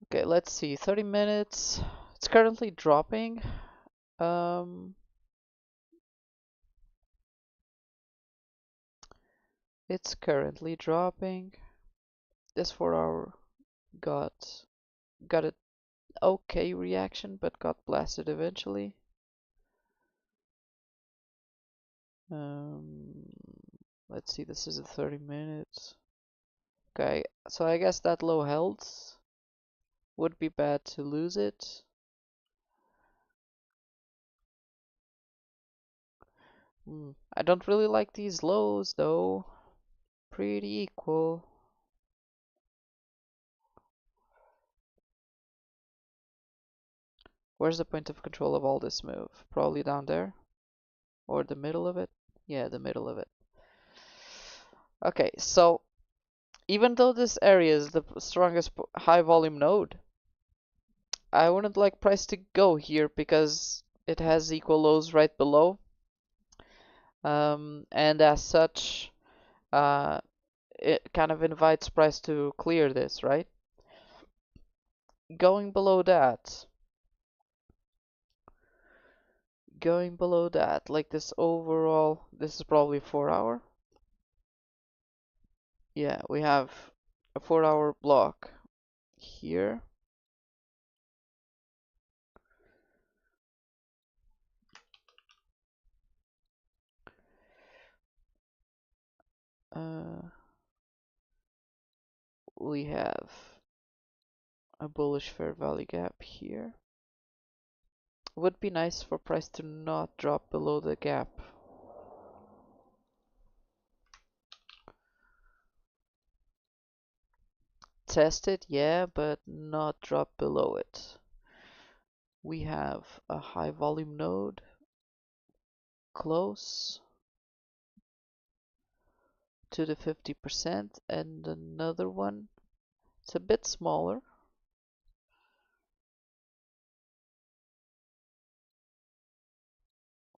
Okay, let's see. 30 minutes. It's currently dropping. Um, it's currently dropping. This 4 hour got an okay reaction, but got blasted eventually. Um, let's see, this is a 30 minutes. Okay, so I guess that low held would be bad to lose it. I don't really like these lows though. Pretty equal. Where's the point of control of all this move? Probably down there? Or the middle of it? Yeah, the middle of it. Okay, so even though this area is the strongest high volume node, I wouldn't like price to go here because it has equal lows right below. And as such, it kind of invites price to clear this, right? Going below that, like this overall, this is probably 4 hour. Yeah, we have a 4 hour block here. We have a bullish fair value gap here. Would be nice for price to not drop below the gap. Test it, yeah, but not drop below it. We have a high volume node close to the 50% and another one. It's a bit smaller.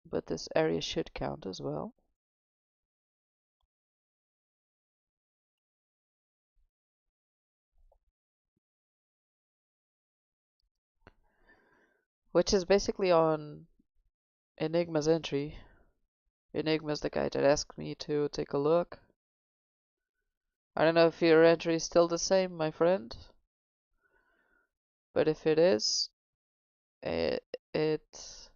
But this area should count as well. Which is basically on Enigma's entry. Enigma's the guy that asked me to take a look. I don't know if your entry is still the same, my friend. But if it is, it, it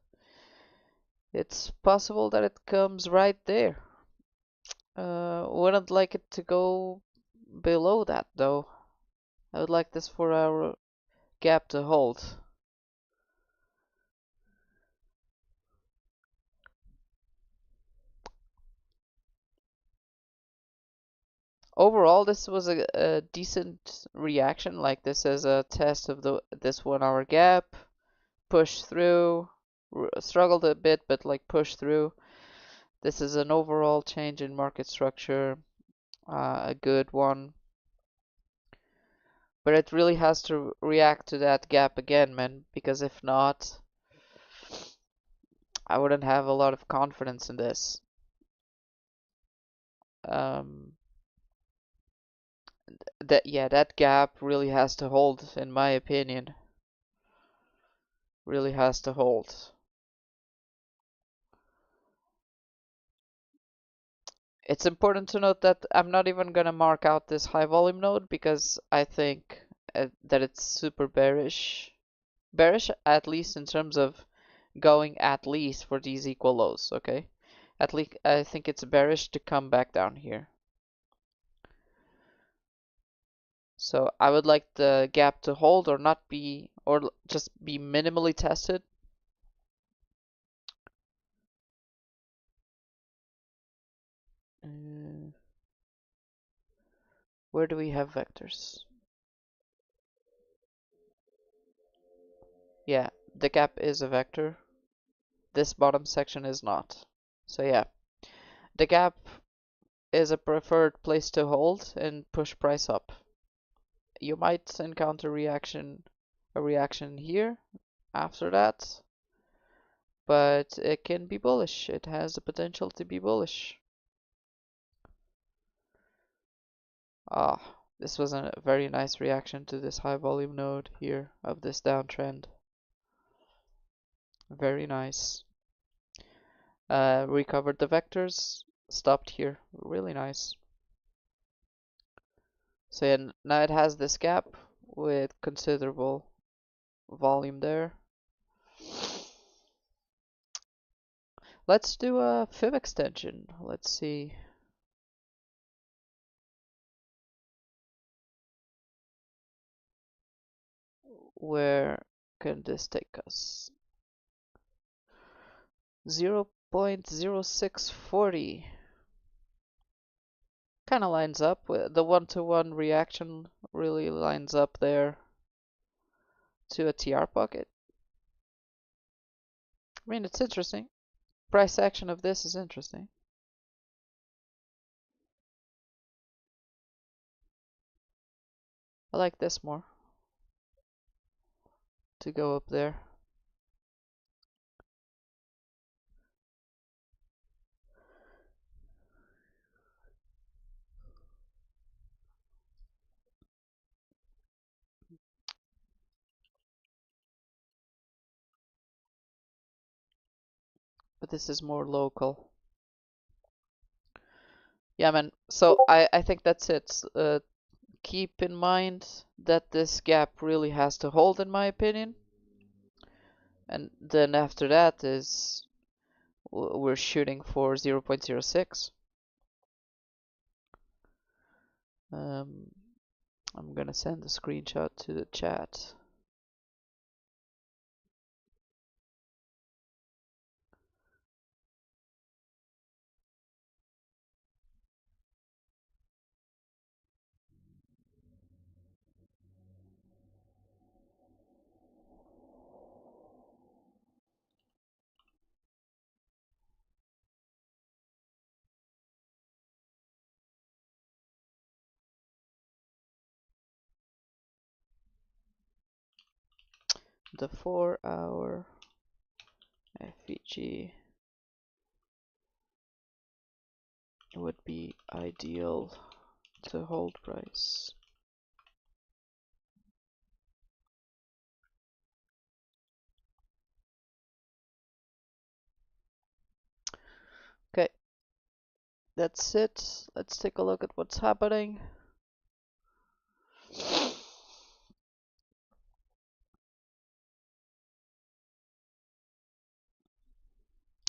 it's possible that it comes right there. Wouldn't like it to go below that though. I would like this 4 hour gap to hold. Overall, this was a decent reaction. Like this is a test of this 1 hour gap. Push through, struggled a bit, but like push through. This is an overall change in market structure, a good one. But it really has to react to that gap again, man, because if not, I wouldn't have a lot of confidence in this. Um, that gap really has to hold, in my opinion. Really has to hold. It's important to note that I'm not even gonna mark out this high volume node because I think that it's super bearish. Bearish at least in terms of going at least for these equal lows, okay? At least I think it's bearish to come back down here. So I would like the gap to hold or not be, or just be minimally tested. Where do we have vectors? Yeah, the gap is a vector. This bottom section is not. So yeah, the gap is a preferred place to hold and push price up. You might encounter a reaction here after that, but it can be bullish. It has the potential to be bullish. Ah, this was a very nice reaction to this high volume node here of this downtrend. Very nice. Recovered the vectors, stopped here. Really nice. So yeah, now it has this gap with considerable volume there. Let's do a fib extension. Let's see where can this take us. 0.0640 kind of lines up with the one-to-one reaction, really lines up there to a TR pocket. I mean, it's interesting. Price action of this is interesting. I like this more to go up there. But this is more local. Yeah, man. So I think that's it. Keep in mind that this gap really has to hold, in my opinion. And then after that is we're shooting for 0.06. I'm gonna send a screenshot to the chat. The 4-hour FVG would be ideal to hold price. Okay, that's it. Let's take a look at what's happening.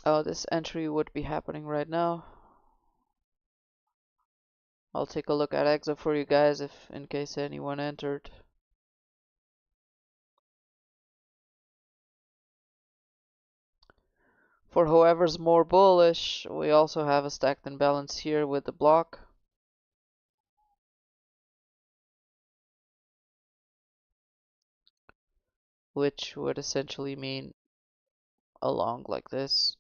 Oh, this entry would be happening right now. I'll take a look at EXO for you guys if in case anyone entered. For whoever's more bullish, we also have a stacked imbalance here with the block. Which would essentially mean a long like this.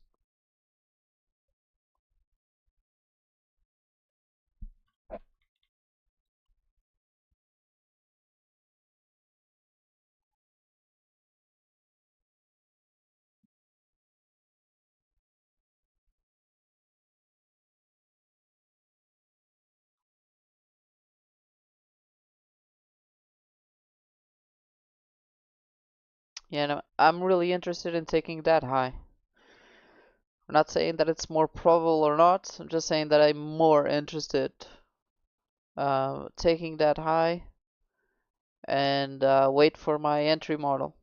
Yeah, and I'm really interested in taking that high. I'm not saying that it's more probable or not. I'm just saying that I'm more interested taking that high and wait for my entry model.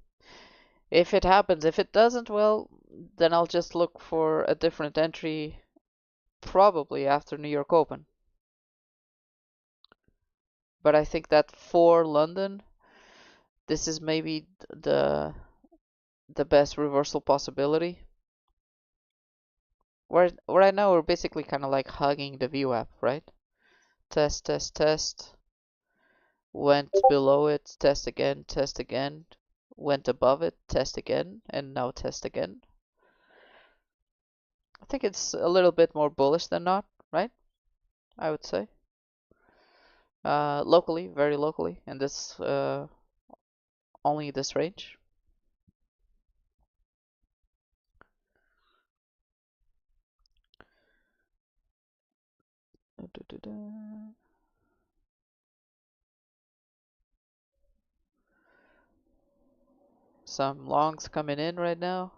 If it happens, if it doesn't, well, then I'll just look for a different entry probably after New York Open. But I think that for London, this is maybe the best reversal possibility. Right now we're basically kind of like hugging the VWAP, right? Test, test, test. Went below it, test again, went above it, test again, and now test again. I think it's a little bit more bullish than not, right? I would say. Locally, very locally, in this only this range. Some longs coming in right now.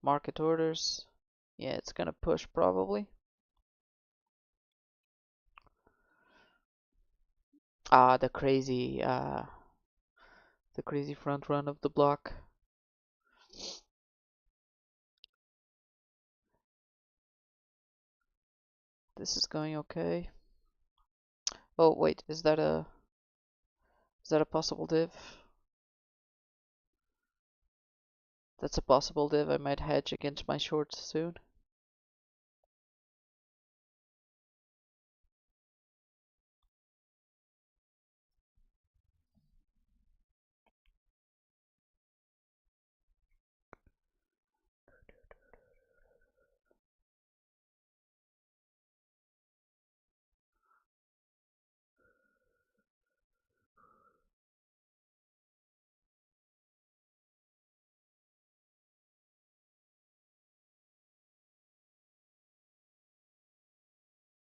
Market orders. Yeah, it's gonna push probably. Ah, the crazy front run of the block. This is going okay. Oh wait, is that a possible div? That's a possible div. I might hedge against my shorts soon.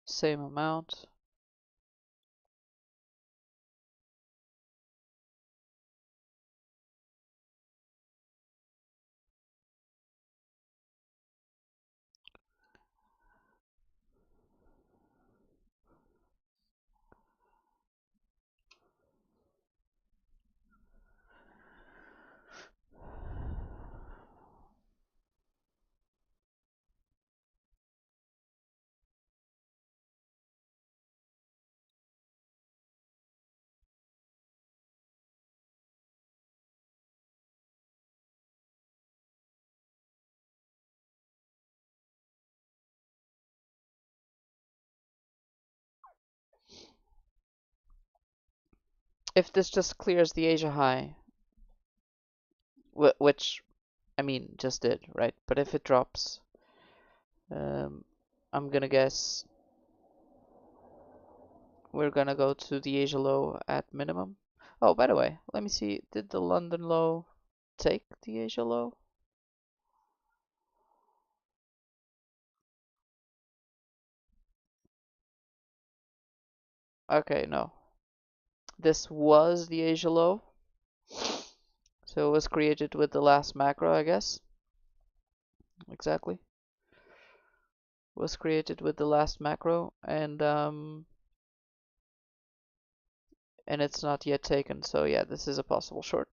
Same amount. If this just clears the Asia high, which I mean just did, right? But if it drops, I'm gonna guess we're gonna go to the Asia low at minimum. Oh, by the way, let me see. Did the London low take the Asia low? Okay, no. This was the Asia low. So it was created with the last macro, I guess. Exactly. Was created with the last macro, and it's not yet taken. So yeah, this is a possible short.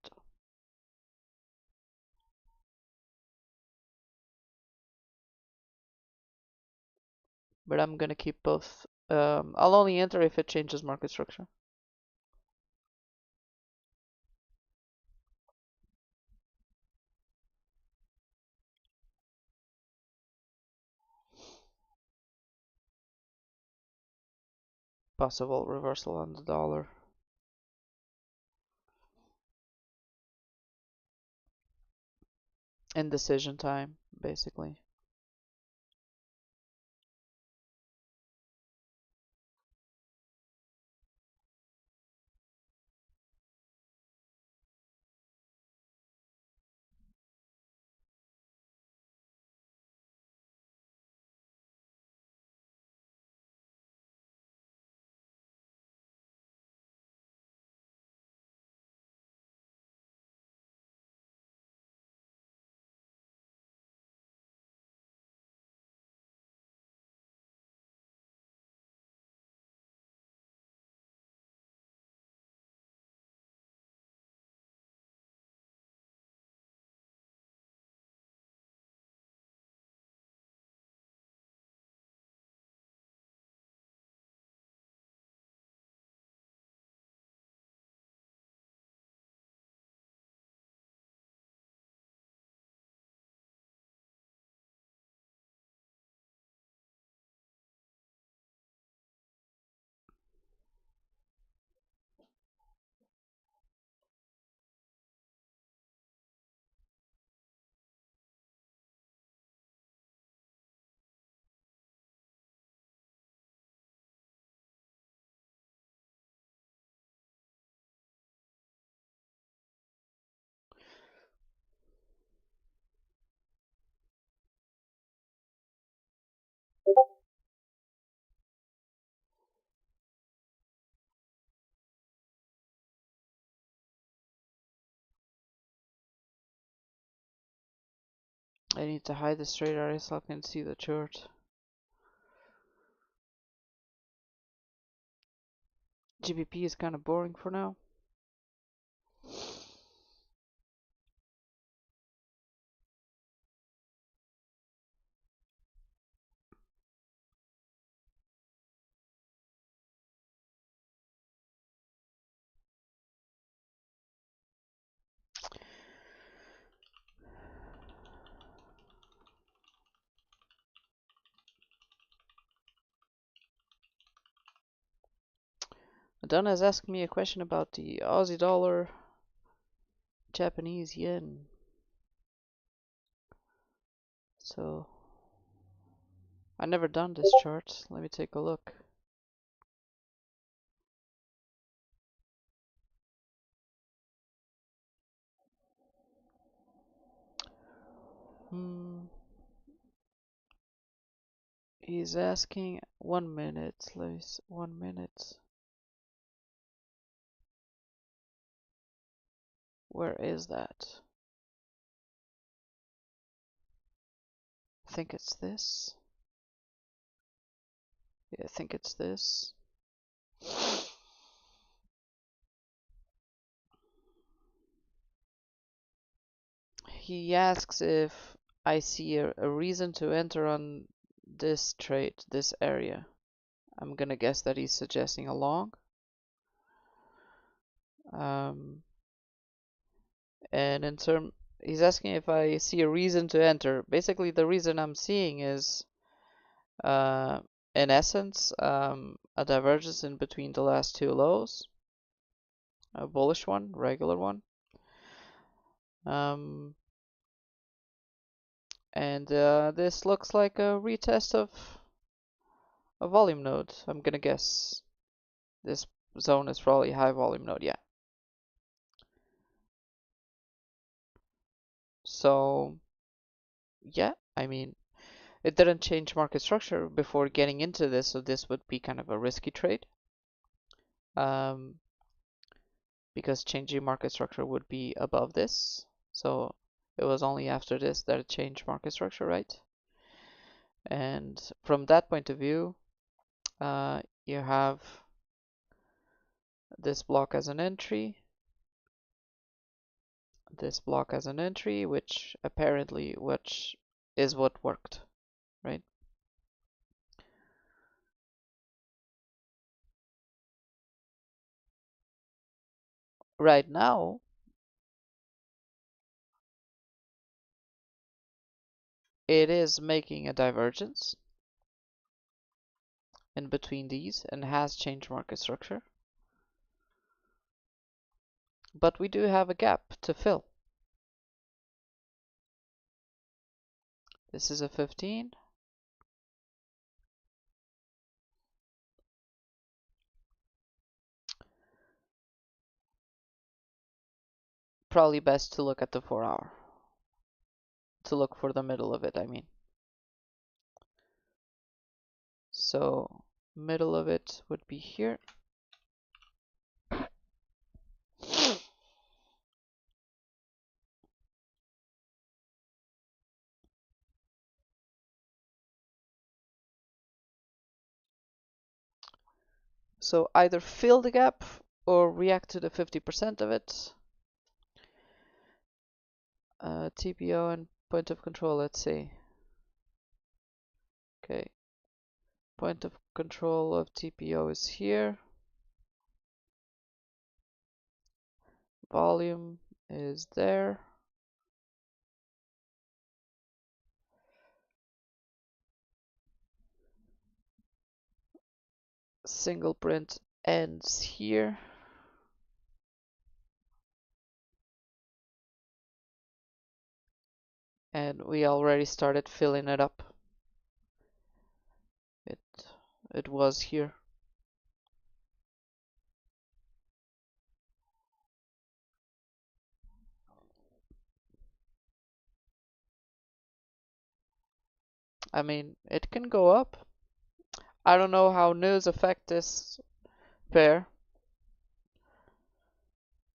But I'm gonna keep both. I'll only enter if it changes market structure. Possible reversal on the dollar. Indecision time, basically. I need to hide the straight array so I can see the chart. GBP is kind of boring for now. Donna is asking me a question about the Aussie dollar, Japanese yen. So, I never done this chart. Let me take a look. He's asking 1 minute. Let me 1 minute. Where is that? I think it's this. Yeah, I think it's this. He asks if I see a reason to enter on this trade, this area. I'm gonna guess that he's suggesting a long. And he's asking if I see a reason to enter. Basically, the reason I'm seeing is, in essence, a divergence in between the last two lows, a bullish one, regular one. And this looks like a retest of a volume node, I'm gonna guess. This zone is probably high volume node, yeah. So, yeah, I mean, it didn't change market structure before getting into this, so this would be kind of a risky trade. Because changing market structure would be above this. So it was only after this that it changed market structure, right? And from that point of view, you have this block as an entry, this block as an entry, which is what worked, right? Right now, it is making a divergence in between these and has changed market structure. But we do have a gap to fill. This is a 15. Probably best to look at the 4-hour. To look for the middle of it, I mean. So middle of it would be here. So either fill the gap or react to the 50% of it. TPO and point of control, let's see. Okay. Point of control of TPO is here. Volume is there. Single print ends here. And we already started filling it up. It was here. I mean, it can go up. I don't know how news affect this pair,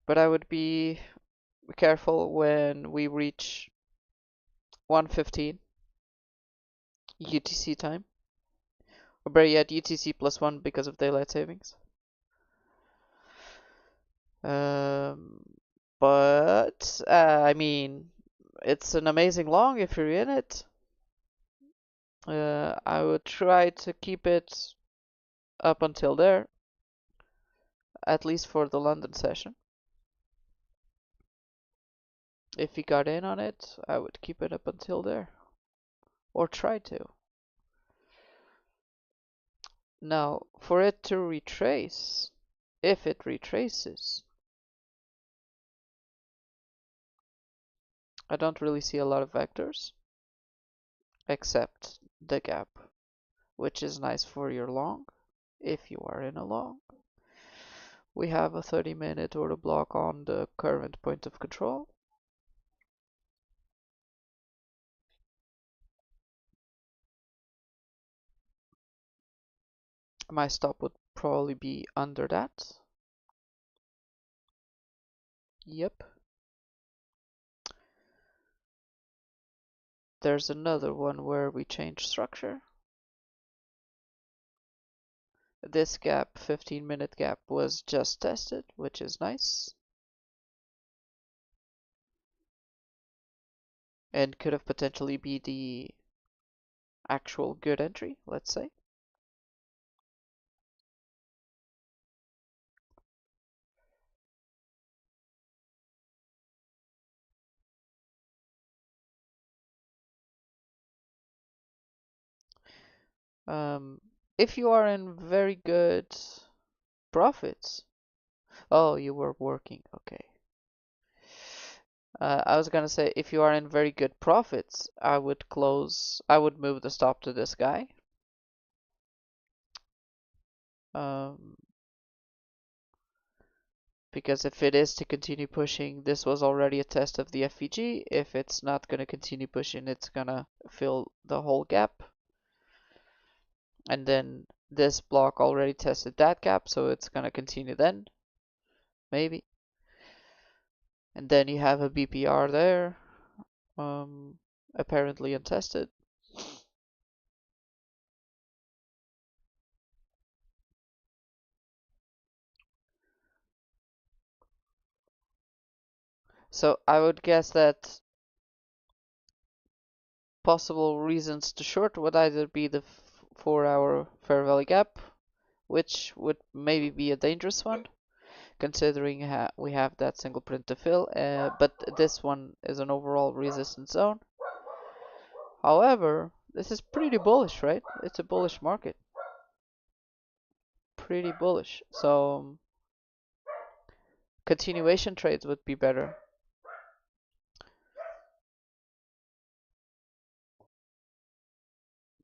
but I would be careful when we reach 1:15 UTC time, or better yet UTC +1 because of daylight savings. But I mean, it's an amazing long if you're in it. I would try to keep it up until there, at least for the London session. If you got in on it, I would keep it up until there, or try to. Now, for it to retrace, if it retraces, I don't really see a lot of vectors except the gap, which is nice for your long if you are in a long. We have a 30-minute order block on the current point of control. My stop would probably be under that. Yep. There's another one where we change structure. This gap, 15-minute gap, was just tested, which is nice. And could have potentially be the actual good entry, let's say. If you are in very good profits. Oh, you were working. Okay. I was gonna say if you are in very good profits, I would move the stop to this guy. Um, because if it is to continue pushing, this was already a test of the FVG. If it's not gonna continue pushing, it's gonna fill the whole gap. And then this block already tested that gap, so it's gonna continue then, maybe. And then you have a BPR there, apparently untested. So I would guess that possible reasons to short would either be the 4-hour fair value gap, which would maybe be a dangerous one, considering we have that single print to fill, but this one is an overall resistance zone. However, this is pretty bullish, right? It's a bullish market. Pretty bullish. So continuation trades would be better.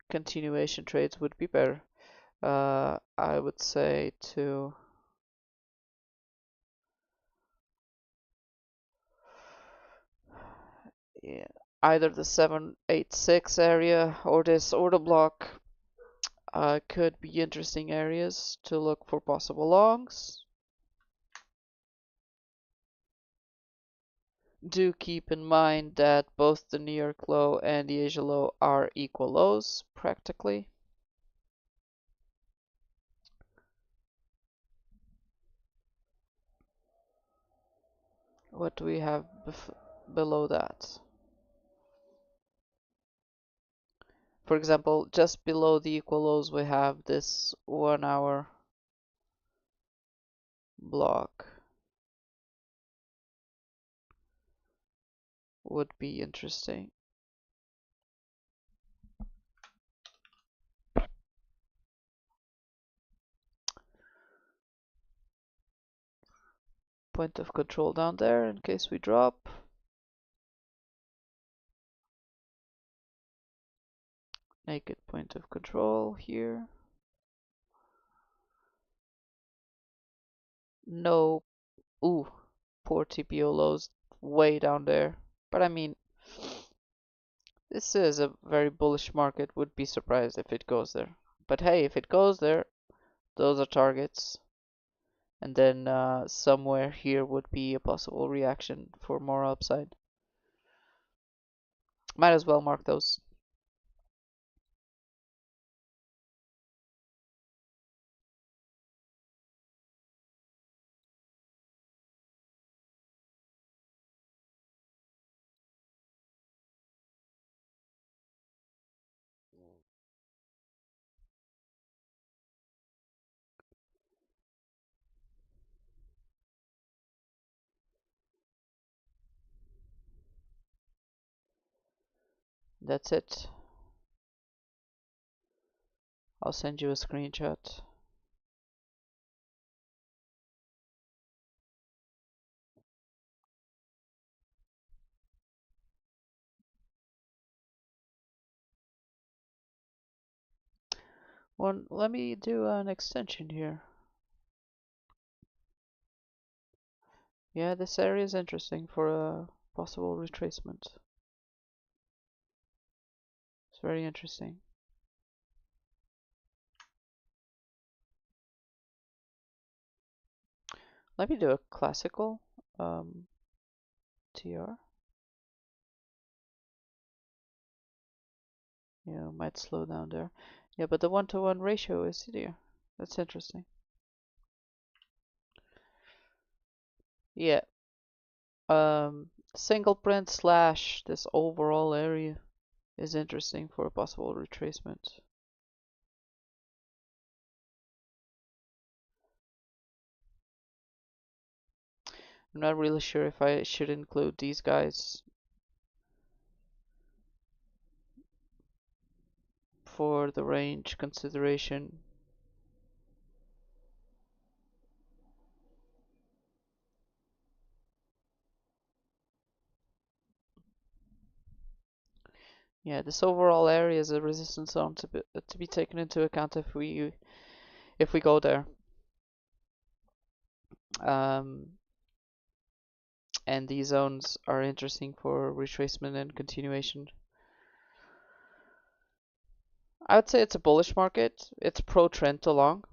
Continuation trades would be better. I would say to yeah, either the 786 area or this order block could be interesting areas to look for possible longs. Do keep in mind that both the New York low and the Asia low are equal lows practically. What do we have below that? For example, just below the equal lows we have this 1-hour block. Would be interesting. Point of control down there in case we drop. Naked point of control here. No. Ooh, poor TPO lows way down there. But I mean, this is a very bullish market. Would be surprised if it goes there. But hey, if it goes there, those are targets. And then somewhere here would be a possible reaction for more upside. Might as well mark those. That's it. I'll send you a screenshot. Let me do an extension here. Yeah, this area is interesting for a possible retracement. It's very interesting. Let me do a classical TR. Yeah, might slow down there. Yeah, but the 1-to-1 ratio is here. That's interesting. Yeah. Single print slash this overall area is interesting for a possible retracement. I'm not really sure if I should include these guys for the range consideration. Yeah, this overall area is a resistance zone to be taken into account if we go there. And these zones are interesting for retracement and continuation. I would say it's a bullish market. It's pro-trend along.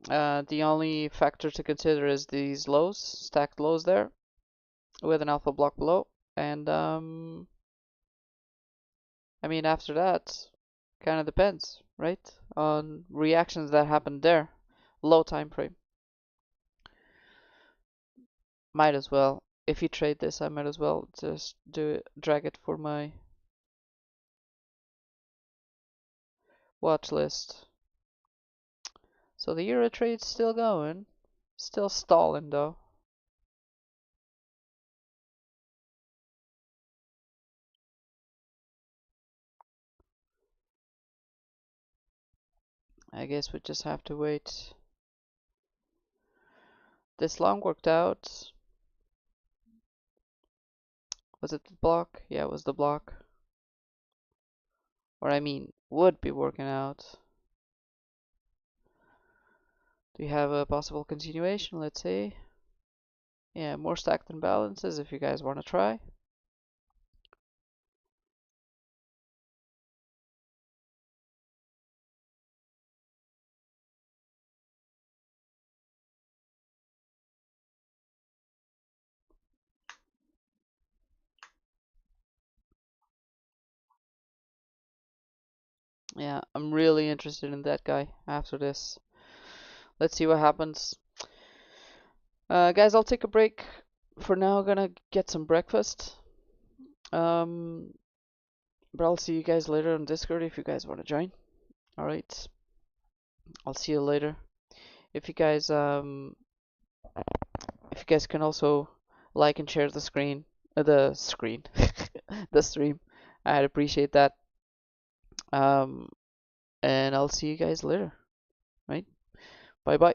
The only factor to consider is these lows, stacked lows there, with an alpha block below. And I mean, after that, kind of depends, right? On reactions that happened there. Low time frame. Might as well. If you trade this, I might as well just drag it for my watch list. So the Euro trade's still going. Still stalling though. I guess we just have to wait. This long worked out. Was it the block? Yeah, it was the block. Or I mean, would be working out. Do we have a possible continuation? Let's see. Yeah, more stacked imbalances if you guys want to try. Yeah, I'm really interested in that guy after this. Let's see what happens. Guys, I'll take a break. For now, gonna get some breakfast. But I'll see you guys later on Discord if you guys want to join. Alright. I'll see you later. If you guys can also like and share the screen, the stream, I'd appreciate that. And I'll see you guys later. Right? Bye bye.